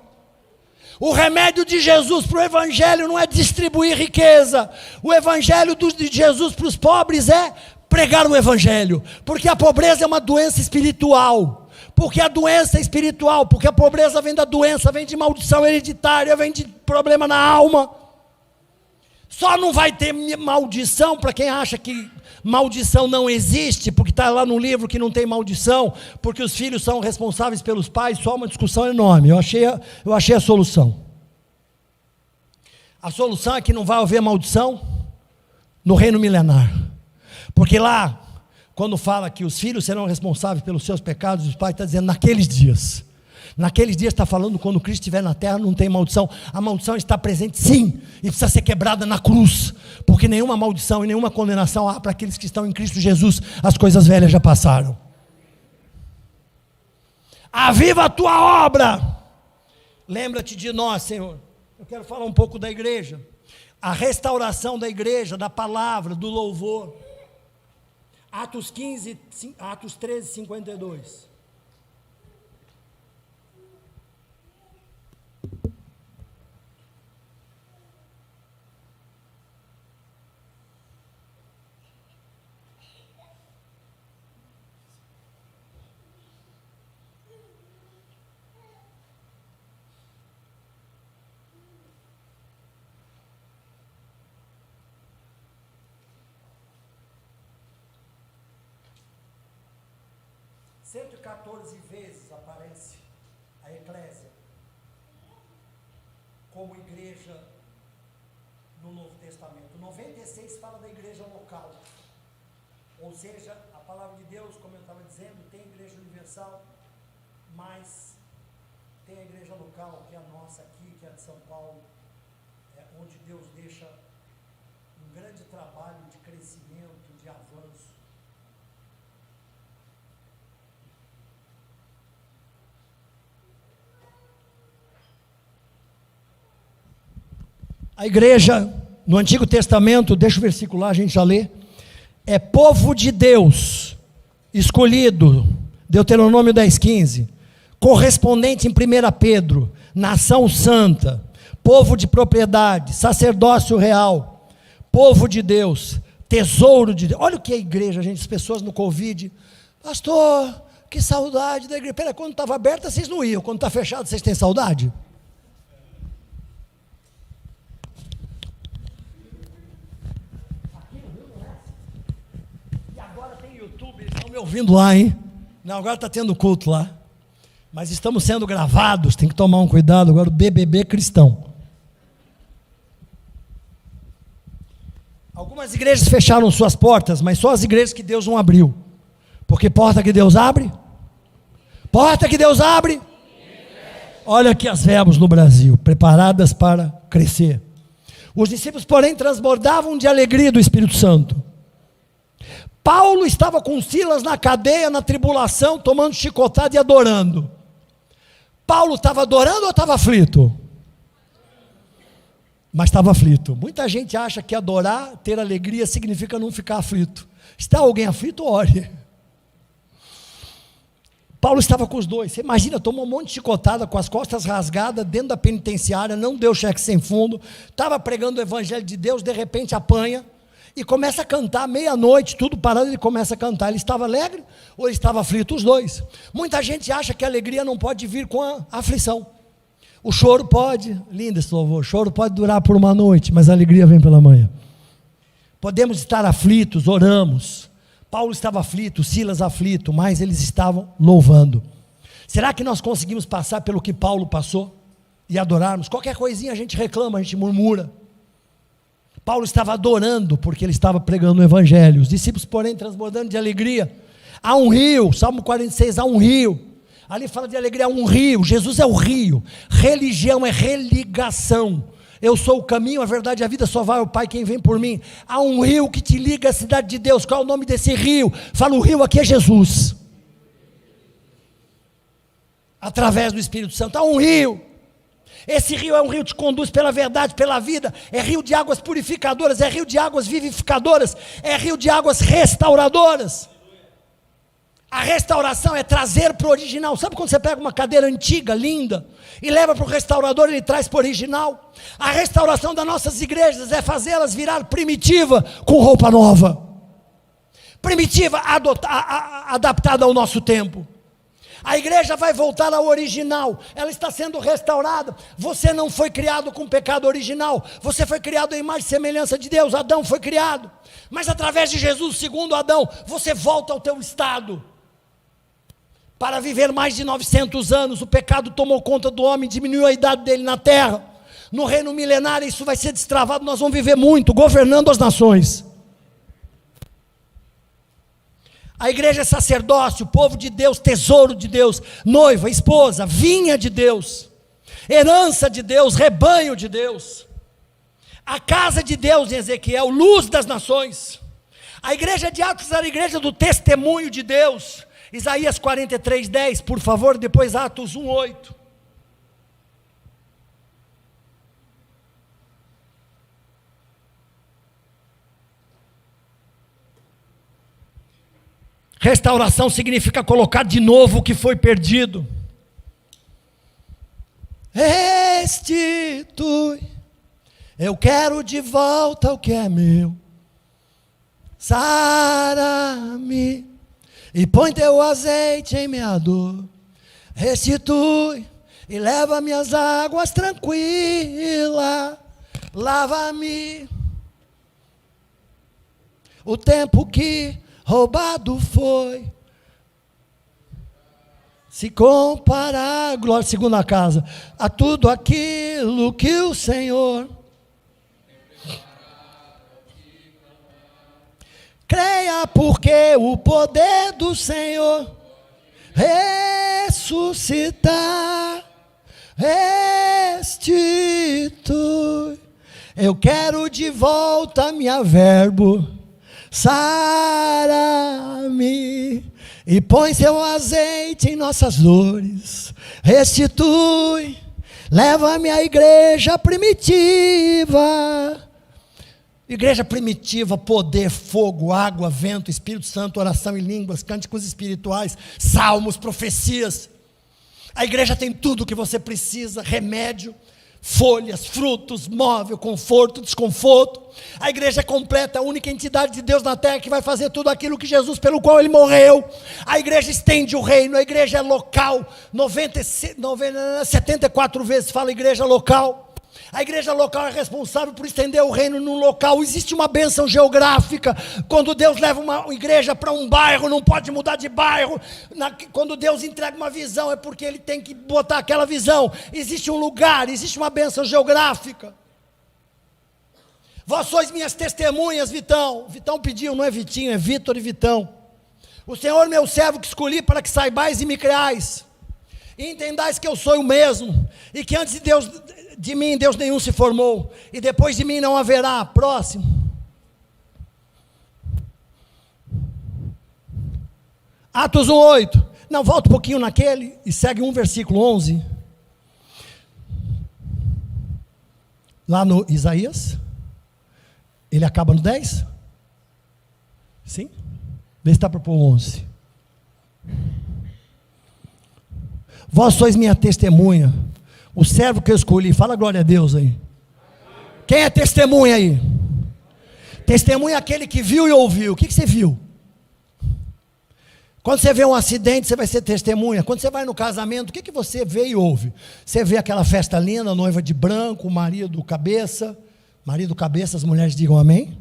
O remédio de Jesus para o Evangelho não é distribuir riqueza. O Evangelho de Jesus para os pobres é pregar o Evangelho. Porque a pobreza é uma doença espiritual. Porque a doença é espiritual. Porque a pobreza vem da doença, vem de maldição hereditária, vem de problema na alma. Só não vai ter maldição para quem acha que maldição não existe, porque está lá no livro que não tem maldição, porque os filhos são responsáveis pelos pais. Só uma discussão enorme. Eu achei a solução. A solução é que não vai haver maldição no reino milenar, porque lá, quando fala que os filhos serão responsáveis pelos seus pecados, os pais está dizendo naqueles dias. Naqueles dias está falando quando Cristo estiver na terra, não tem maldição. A maldição está presente sim, e precisa ser quebrada na cruz, porque nenhuma maldição e nenhuma condenação há para aqueles que estão em Cristo Jesus. As coisas velhas já passaram. Aviva a tua obra. Lembra-te de nós, Senhor. Eu quero falar um pouco da igreja. A restauração da igreja, da palavra, do louvor. Atos 13, 52. Cento e 14 vezes aparece a eclésia como igreja no Novo Testamento. 96 fala da igreja local. Ou seja, a palavra de Deus, como eu estava dizendo, tem a igreja universal, mas tem a igreja local, que é a nossa aqui, que é a de São Paulo, onde Deus deixa um grande trabalho de crescimento, de avanço. A igreja, no Antigo Testamento, deixa o versículo lá, a gente já lê, é povo de Deus, escolhido, Deuteronômio 10:15, correspondente em 1 Pedro, nação santa, povo de propriedade, sacerdócio real, povo de Deus, tesouro de Deus. Olha o que é a igreja, gente, as pessoas no Covid, pastor, que saudade da igreja. Pera, quando estava aberta vocês não iam, quando está fechado vocês têm saudade? Me ouvindo lá, hein? Não, agora está tendo culto lá. Mas estamos sendo gravados, tem que tomar um cuidado agora, o BBB cristão. Algumas igrejas fecharam suas portas, mas só as igrejas que Deus não abriu. Porque porta que Deus abre, porta que Deus abre. Olha aqui as verbos no Brasil, preparadas para crescer. Os discípulos, porém, transbordavam de alegria do Espírito Santo. Paulo estava com Silas na cadeia, na tribulação, tomando chicotada e adorando. Paulo estava adorando ou estava aflito? Mas estava aflito. Muita gente acha que adorar, ter alegria, significa não ficar aflito. Está alguém aflito? Ore. Paulo estava com os dois. Você imagina, tomou um monte de chicotada, com as costas rasgadas, dentro da penitenciária, não deu cheque sem fundo, estava pregando o evangelho de Deus, de repente apanha, e começa a cantar, meia-noite, tudo parado, ele começa a cantar. Ele estava alegre ou ele estava aflito? Os dois. Muita gente acha que a alegria não pode vir com a aflição. O choro pode, lindo esse louvor, o choro pode durar por uma noite, mas a alegria vem pela manhã. Podemos estar aflitos, oramos. Paulo estava aflito, Silas aflito, mas eles estavam louvando. Será que nós conseguimos passar pelo que Paulo passou e adorarmos? Qualquer coisinha a gente reclama, a gente murmura. Paulo estava adorando porque ele estava pregando o evangelho. Os discípulos, porém, transbordando de alegria. Há um rio, Salmo 46, há um rio. Ali fala de alegria, há um rio. Jesus é o rio. Religião é religação. Eu sou o caminho, a verdade e a vida, só vai ao Pai quem vem por mim. Há um rio que te liga à cidade de Deus. Qual é o nome desse rio? Fala, o rio aqui é Jesus. Através do Espírito Santo. Há um rio. Esse rio é um rio que te conduz pela verdade, pela vida, é rio de águas purificadoras, é rio de águas vivificadoras, é rio de águas restauradoras. A restauração é trazer para o original. Sabe quando você pega uma cadeira antiga, linda, e leva para o restaurador, ele traz para o original? A restauração das nossas igrejas é fazê-las virar primitiva com roupa nova. Primitiva, adaptada ao nosso tempo. A igreja vai voltar ao original, ela está sendo restaurada. Você não foi criado com pecado original, você foi criado em imagem e semelhança de Deus. Adão foi criado, mas através de Jesus, segundo Adão, você volta ao teu estado, para viver mais de 900 anos. O pecado tomou conta do homem, diminuiu a idade dele na terra. No reino milenário isso vai ser destravado, nós vamos viver muito, governando as nações. A igreja é sacerdócio, povo de Deus, tesouro de Deus, noiva, esposa, vinha de Deus, herança de Deus, rebanho de Deus, a casa de Deus em Ezequiel, luz das nações. A igreja de Atos era a igreja do testemunho de Deus. Isaías 43:10, por favor, depois Atos 1:8. Restauração significa colocar de novo o que foi perdido. Restitui, eu quero de volta o que é meu. Sara-me e põe teu azeite em minha dor. Restitui e leva minhas águas tranquila. Lava-me o tempo que roubado foi. Se comparar, glória, segunda casa, a tudo aquilo que o Senhor. Creia, porque o poder do Senhor ressuscitar, restitui. Eu quero de volta minha verbo, sara-me e põe seu azeite em nossas dores, restitui, leva-me à igreja primitiva. Igreja primitiva, poder, fogo, água, vento, Espírito Santo, oração em línguas, cânticos espirituais, salmos, profecias. A igreja tem tudo o que você precisa, remédio, folhas, frutos, móvel, conforto, desconforto. A igreja é completa, a única entidade de Deus na terra que vai fazer tudo aquilo que Jesus, pelo qual ele morreu. A igreja estende o reino, a igreja é local, 74 vezes fala igreja local. A igreja local é responsável por estender o reino num local. Existe uma bênção geográfica. Quando Deus leva uma igreja para um bairro, não pode mudar de bairro. Quando Deus entrega uma visão, é porque Ele tem que botar aquela visão. Existe um lugar, existe uma bênção geográfica. Vós sois minhas testemunhas, Vitão. Vitão pediu, não é Vitinho, é Vitor e Vitão. O Senhor meu servo que escolhi para que saibais e me creais. E entendais que eu sou o mesmo. E que antes de mim Deus nenhum se formou, e depois de mim não haverá. Próximo. Atos 1:8. Não, volta um pouquinho naquele e segue um versículo 11. Lá no Isaías. Ele acaba no 10? Sim? Vê se está para pôr 11. Vós sois minha testemunha. O servo que eu escolhi, fala glória a Deus aí. Quem é testemunha aí? Testemunha é aquele que viu e ouviu. O que você viu? Quando você vê um acidente, você vai ser testemunha. Quando você vai no casamento, o que você vê e ouve? Você vê aquela festa linda, noiva de branco, o marido cabeça. Marido cabeça, as mulheres digam amém.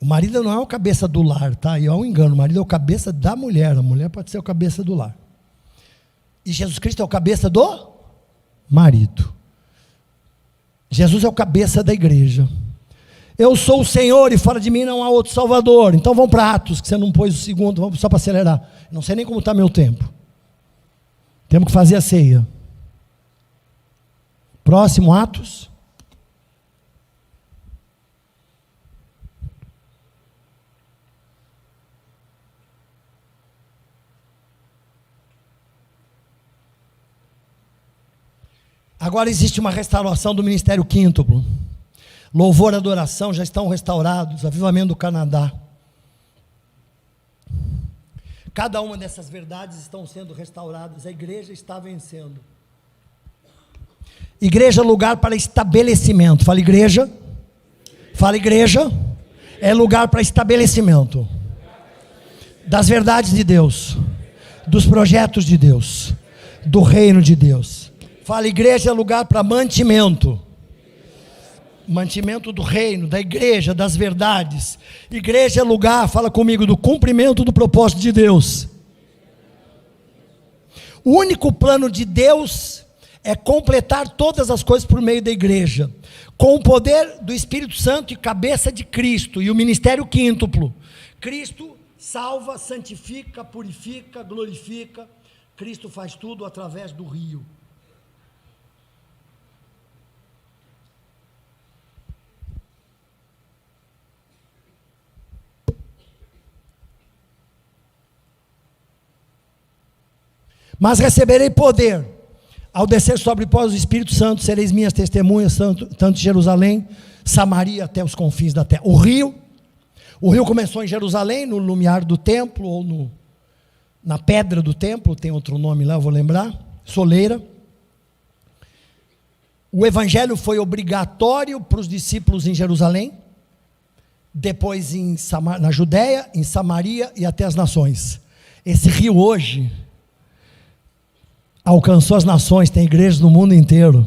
O marido não é o cabeça do lar, tá? E é um engano, o marido é o cabeça da mulher. A mulher pode ser o cabeça do lar. E Jesus Cristo é o cabeça do marido. Jesus é o cabeça da igreja. Eu sou o Senhor e fora de mim não há outro Salvador. Então vamos para Atos, que você não pôs o segundo, vamos só para acelerar. Não sei nem como está meu tempo. Temos que fazer a ceia. Próximo, Atos. Agora existe uma restauração do ministério quíntuplo. Louvor e adoração já estão restaurados. Avivamento do Canadá. Cada uma dessas verdades estão sendo restauradas. A igreja está vencendo. Igreja é lugar para estabelecimento. Fala igreja. Fala igreja. É lugar para estabelecimento. Das verdades de Deus. Dos projetos de Deus. Do reino de Deus. Fala, igreja é lugar para mantimento. Mantimento do reino, da igreja, das verdades. Igreja é lugar, fala comigo, do cumprimento do propósito de Deus. O único plano de Deus é completar todas as coisas por meio da igreja. Com o poder do Espírito Santo e cabeça de Cristo. E o ministério quíntuplo. Cristo salva, santifica, purifica, glorifica. Cristo faz tudo através do rio. Mas receberei poder, ao descer sobre vós o Espírito Santo, sereis minhas testemunhas, tanto de Jerusalém, Samaria, até os confins da terra. O rio O rio começou em Jerusalém, no lumiar do templo, ou na pedra do templo, tem outro nome lá, eu vou lembrar, soleira. O evangelho foi obrigatório para os discípulos em Jerusalém, depois na Judéia, em Samaria e até as nações. Esse rio hoje alcançou as nações, tem igrejas no mundo inteiro.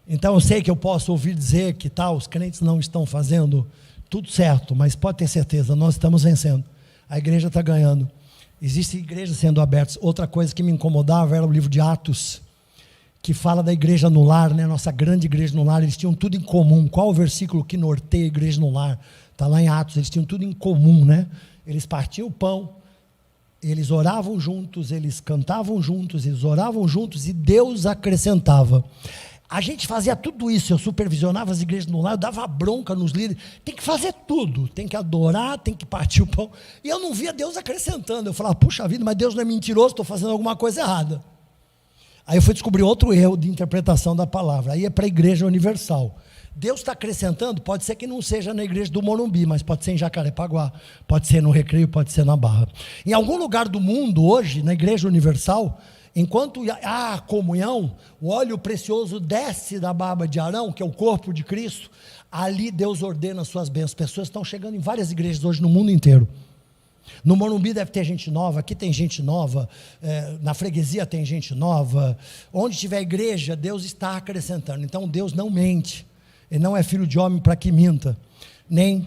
Então eu sei que eu posso ouvir dizer que os crentes não estão fazendo tudo certo, mas pode ter certeza, nós estamos vencendo. A igreja está ganhando. Existem igrejas sendo abertas. Outra coisa que me incomodava era o livro de Atos, que fala da igreja no lar, né? Nossa grande igreja no lar, eles tinham tudo em comum. Qual o versículo que norteia a igreja no lar? Está lá em Atos, eles tinham tudo em comum, né? Eles partiam o pão, eles oravam juntos, eles cantavam juntos, eles oravam juntos e Deus acrescentava. A gente fazia tudo isso, eu supervisionava as igrejas no lar, eu dava bronca nos líderes, tem que fazer tudo, tem que adorar, tem que partir o pão, e eu não via Deus acrescentando, eu falava, puxa vida, mas Deus não é mentiroso, estou fazendo alguma coisa errada. Aí eu fui descobrir outro erro de interpretação da palavra, aí é para a igreja universal. Deus está acrescentando, pode ser que não seja na igreja do Morumbi, mas pode ser em Jacarepaguá, pode ser no Recreio, pode ser na Barra. Em algum lugar do mundo hoje, na igreja universal, enquanto há comunhão, o óleo precioso desce da barba de Arão, que é o corpo de Cristo, ali Deus ordena as suas bênçãos. Pessoas estão chegando em várias igrejas hoje no mundo inteiro. No Morumbi deve ter gente nova, aqui tem gente nova, na freguesia tem gente nova. Onde tiver igreja, Deus está acrescentando. Então Deus não mente, Ele não é filho de homem para que minta, nem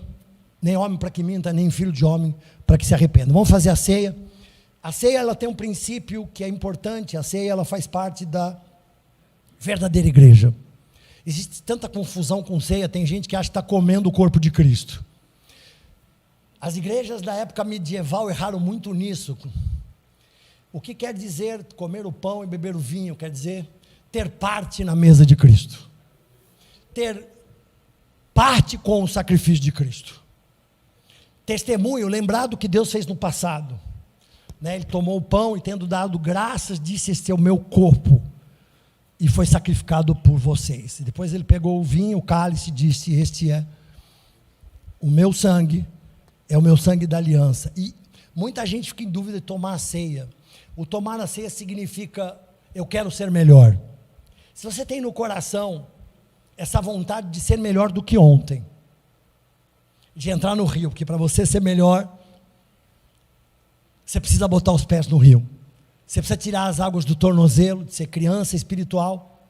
homem para que minta, nem filho de homem para que se arrependa. Vamos fazer a ceia. A ceia, ela tem um princípio que é importante. A ceia, ela faz parte da verdadeira igreja. Existe tanta confusão com ceia, tem gente que acha que está comendo o corpo de Cristo. As igrejas da época medieval erraram muito nisso. O que quer dizer comer o pão e beber o vinho? Quer dizer ter parte na mesa de Cristo, ter parte com o sacrifício de Cristo, testemunho, lembrar do que Deus fez no passado. Ele tomou o pão e, tendo dado graças, disse: este é o meu corpo e foi sacrificado por vocês. E depois ele pegou o vinho, o cálice, e disse: este é o meu sangue, é o meu sangue da aliança. E muita gente fica em dúvida de tomar a ceia. O tomar a ceia significa: eu quero ser melhor. Se você tem no coração essa vontade de ser melhor do que ontem, de entrar no rio, porque para você ser melhor, você precisa botar os pés no rio. Você precisa tirar as águas do tornozelo, de ser criança espiritual.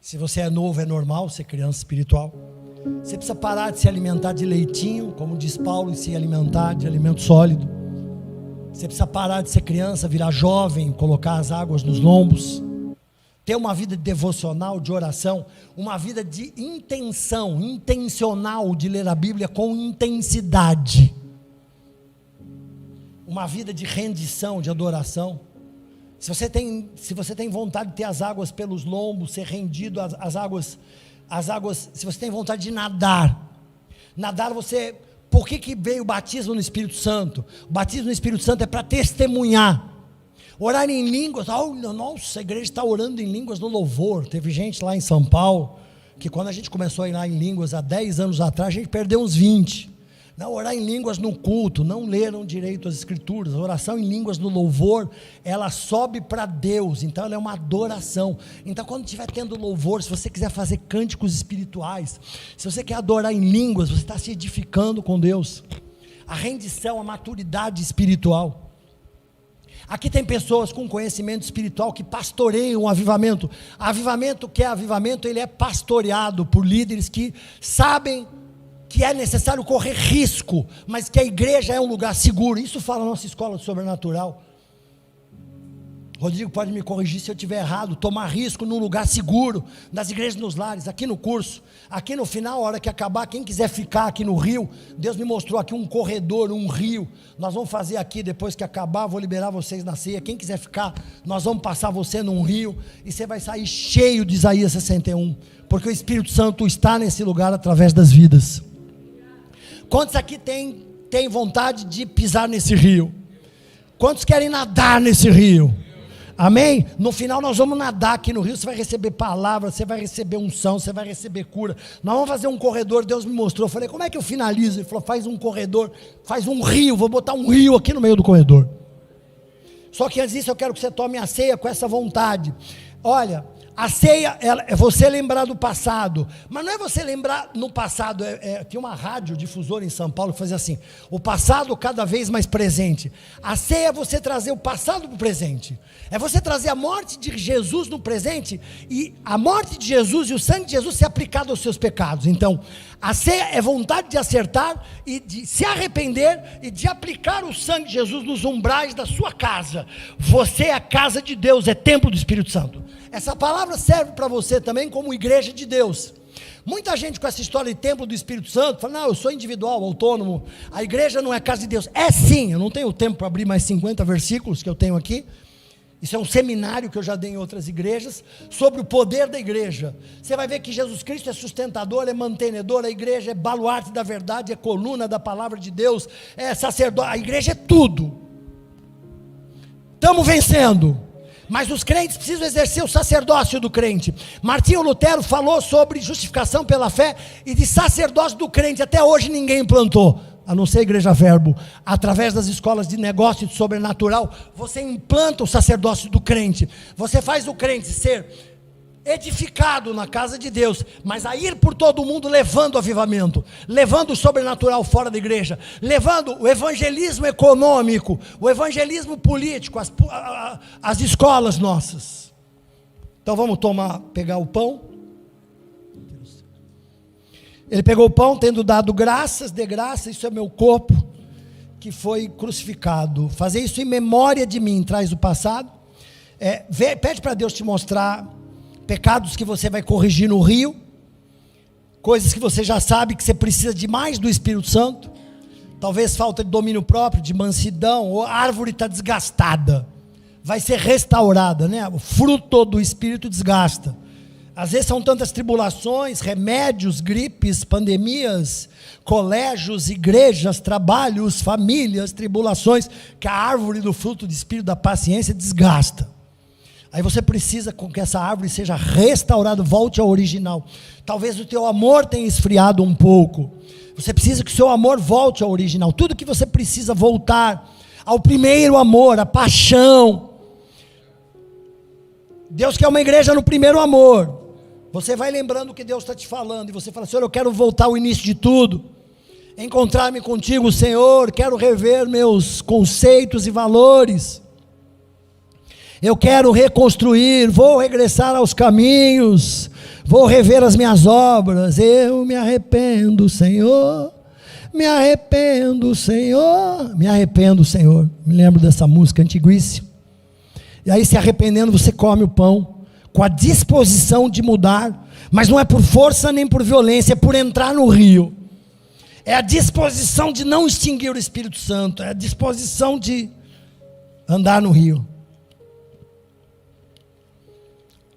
Se você é novo, é normal ser criança espiritual. Você precisa parar de se alimentar de leitinho, como diz Paulo, e se alimentar de alimento sólido. Você precisa parar de ser criança, virar jovem, colocar as águas nos lombos. Ter uma vida devocional, de oração, uma vida de intenção, intencional de ler a Bíblia com intensidade. Uma vida de rendição, de adoração. Se você tem vontade de ter as águas pelos lombos, ser rendido às águas, se você tem vontade de nadar, por que veio o batismo no Espírito Santo? O batismo no Espírito Santo é para testemunhar. Orar em línguas, nossa, a igreja está orando em línguas no louvor. Teve gente lá em São Paulo, que quando a gente começou a orar em línguas há 10 anos atrás, a gente perdeu uns 20. Não, orar em línguas no culto, não leram direito as escrituras. A oração em línguas no louvor, ela sobe para Deus, então ela é uma adoração. Então quando estiver tendo louvor, se você quiser fazer cânticos espirituais, se você quer adorar em línguas, você está se edificando com Deus. A rendição, a maturidade espiritual. Aqui tem pessoas com conhecimento espiritual que pastoreiam o avivamento. Avivamento, que é avivamento, ele é pastoreado por líderes que sabem que é necessário correr risco, mas que a igreja é um lugar seguro. Isso fala a nossa escola de sobrenatural. Rodrigo pode me corrigir se eu estiver errado. Tomar risco num lugar seguro, nas igrejas, nos lares, aqui no curso, aqui no final, a hora que acabar, quem quiser ficar aqui no rio, Deus me mostrou aqui um corredor, um rio, nós vamos fazer aqui, depois que acabar, vou liberar vocês na ceia. Quem quiser ficar, nós vamos passar você num rio, e você vai sair cheio de Isaías 61, porque o Espírito Santo está nesse lugar através das vidas. Quantos aqui tem vontade de pisar nesse rio? Quantos querem nadar nesse rio? Amém? No final nós vamos nadar aqui no rio, você vai receber palavra, você vai receber unção, você vai receber cura. Nós vamos fazer um corredor, Deus me mostrou. Eu falei, como é que eu finalizo? Ele falou, faz um corredor, faz um rio, vou botar um rio aqui no meio do corredor. Só que antes disso eu quero que você tome a ceia com essa vontade. Olha, a ceia é você lembrar do passado, mas não é você lembrar no passado, tinha uma radiodifusora em São Paulo que fazia assim, o passado cada vez mais presente. A ceia é você trazer o passado para o presente, é você trazer a morte de Jesus no presente, e a morte de Jesus e o sangue de Jesus ser aplicado aos seus pecados. Então, a ceia é vontade de acertar e de se arrepender e de aplicar o sangue de Jesus nos umbrais da sua casa. Você é a casa de Deus, é templo do Espírito Santo. Essa palavra serve para você também como igreja de Deus. Muita gente com essa história de templo do Espírito Santo fala, não, eu sou individual, autônomo, a igreja não é casa de Deus. É sim, eu não tenho tempo para abrir mais 50 versículos que eu tenho aqui. Isso é um seminário que eu já dei em outras igrejas, sobre o poder da igreja. Você vai ver que Jesus Cristo é sustentador, é mantenedor, a igreja é baluarte da verdade, é coluna da palavra de Deus, é sacerdote, a igreja é tudo. Estamos vencendo, mas os crentes precisam exercer o sacerdócio do crente. Martinho Lutero falou sobre justificação pela fé e de sacerdócio do crente, até hoje ninguém implantou. A não ser a Igreja Verbo, através das escolas de negócio e de sobrenatural, você implanta o sacerdócio do crente, você faz o crente ser edificado na casa de Deus, mas a ir por todo o mundo levando o avivamento, levando o sobrenatural fora da igreja, levando o evangelismo econômico, o evangelismo político, as escolas nossas. Então vamos pegar o pão. Ele pegou o pão, tendo dado graças, de graça, isso é meu corpo, que foi crucificado. Fazer isso em memória de mim, traz o passado. Pede para Deus te mostrar pecados que você vai corrigir no rio, coisas que você já sabe que você precisa de mais do Espírito Santo, talvez falta de domínio próprio, de mansidão, ou a árvore está desgastada, vai ser restaurada, né? O fruto do Espírito desgasta. Às vezes são tantas tribulações, remédios, gripes, pandemias, colégios, igrejas, trabalhos, famílias, tribulações, que a árvore do fruto do Espírito da paciência desgasta. Aí você precisa com que essa árvore seja restaurada, volte ao original. Talvez o teu amor tenha esfriado um pouco. Você precisa que o seu amor volte ao original. Tudo que você precisa voltar ao primeiro amor, a paixão. Deus quer uma igreja no primeiro amor. Você vai lembrando o que Deus está te falando, e você fala, Senhor, eu quero voltar ao início de tudo, encontrar-me contigo, Senhor, quero rever meus conceitos e valores, eu quero reconstruir, vou regressar aos caminhos, vou rever as minhas obras, eu me arrependo, Senhor, me arrependo, Senhor, me arrependo, Senhor. Me lembro dessa música antiguíssima. E aí, se arrependendo, você come o pão, com a disposição de mudar, mas não é por força nem por violência, é por entrar no rio, é a disposição de não extinguir o Espírito Santo, é a disposição de andar no rio.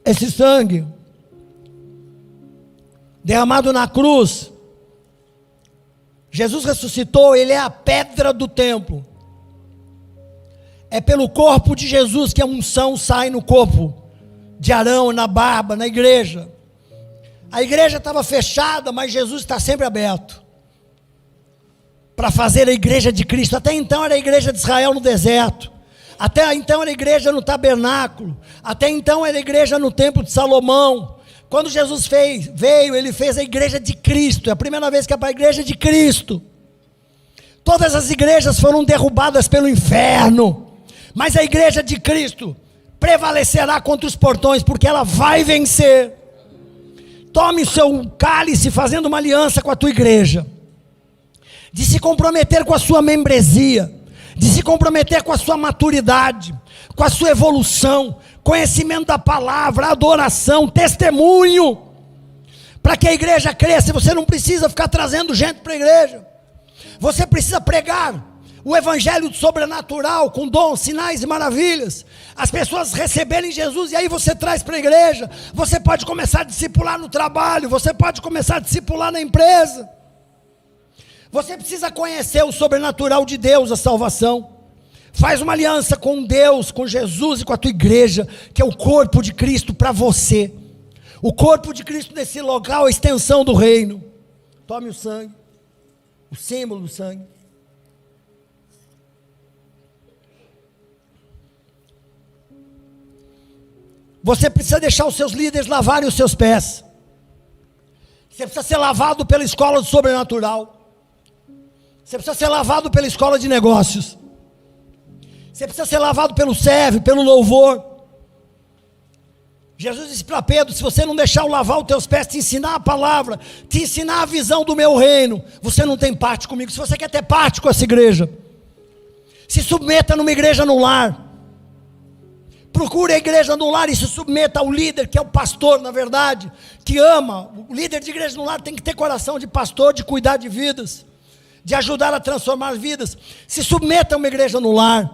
Esse sangue derramado na cruz, Jesus ressuscitou, ele é a pedra do templo, é pelo corpo de Jesus que a unção sai no corpo de Arão, na barba, na igreja. A igreja estava fechada, mas Jesus está sempre aberto para fazer a igreja de Cristo. Até então era a igreja de Israel no deserto, até então era a igreja no tabernáculo, até então era a igreja no templo de Salomão. Quando Jesus veio, ele fez a igreja de Cristo. É a primeira vez que é para a igreja de Cristo. Todas as igrejas foram derrubadas pelo inferno, mas a igreja de Cristo prevalecerá contra os portões, porque ela vai vencer. Tome o seu cálice, fazendo uma aliança com a tua igreja, de se comprometer com a sua membresia, de se comprometer com a sua maturidade, com a sua evolução, conhecimento da palavra, adoração, testemunho, para que a igreja cresça. Você não precisa ficar trazendo gente para a igreja, você precisa pregar o evangelho sobrenatural, com dons, sinais e maravilhas, as pessoas receberem Jesus, e aí você traz para a igreja. Você pode começar a discipular no trabalho, você pode começar a discipular na empresa. Você precisa conhecer o sobrenatural de Deus, a salvação. Faz uma aliança com Deus, com Jesus e com a tua igreja, que é o corpo de Cristo para você. O corpo de Cristo nesse local é a extensão do reino. Tome o sangue, o símbolo do sangue. Você precisa deixar os seus líderes lavarem os seus pés. Você precisa ser lavado pela escola do sobrenatural. Você precisa ser lavado pela escola de negócios. Você precisa ser lavado pelo serve, pelo louvor. Jesus disse para Pedro: se você não deixar eu lavar os teus pés, te ensinar a palavra, te ensinar a visão do meu reino, você não tem parte comigo. Se você quer ter parte com essa igreja, se submeta numa igreja no lar. Procure a igreja no lar e se submeta ao líder, que é o pastor, na verdade, que ama. O líder de igreja no lar tem que ter coração de pastor, de cuidar de vidas, de ajudar a transformar vidas. Se submeta a uma igreja no lar.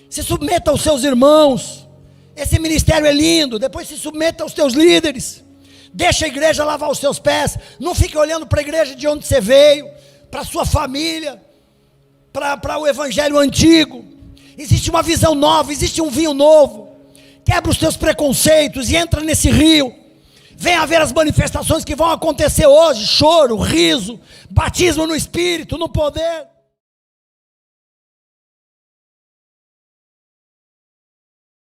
Se submeta aos seus irmãos. Esse ministério é lindo. Depois se submeta aos teus líderes. Deixa a igreja lavar os seus pés. Não fique olhando para a igreja de onde você veio, para a sua família, para o evangelho antigo. Existe uma visão nova, existe um vinho novo. Quebra os teus preconceitos e entra nesse rio. Venha ver as manifestações que vão acontecer hoje: choro, riso, batismo no Espírito, no poder.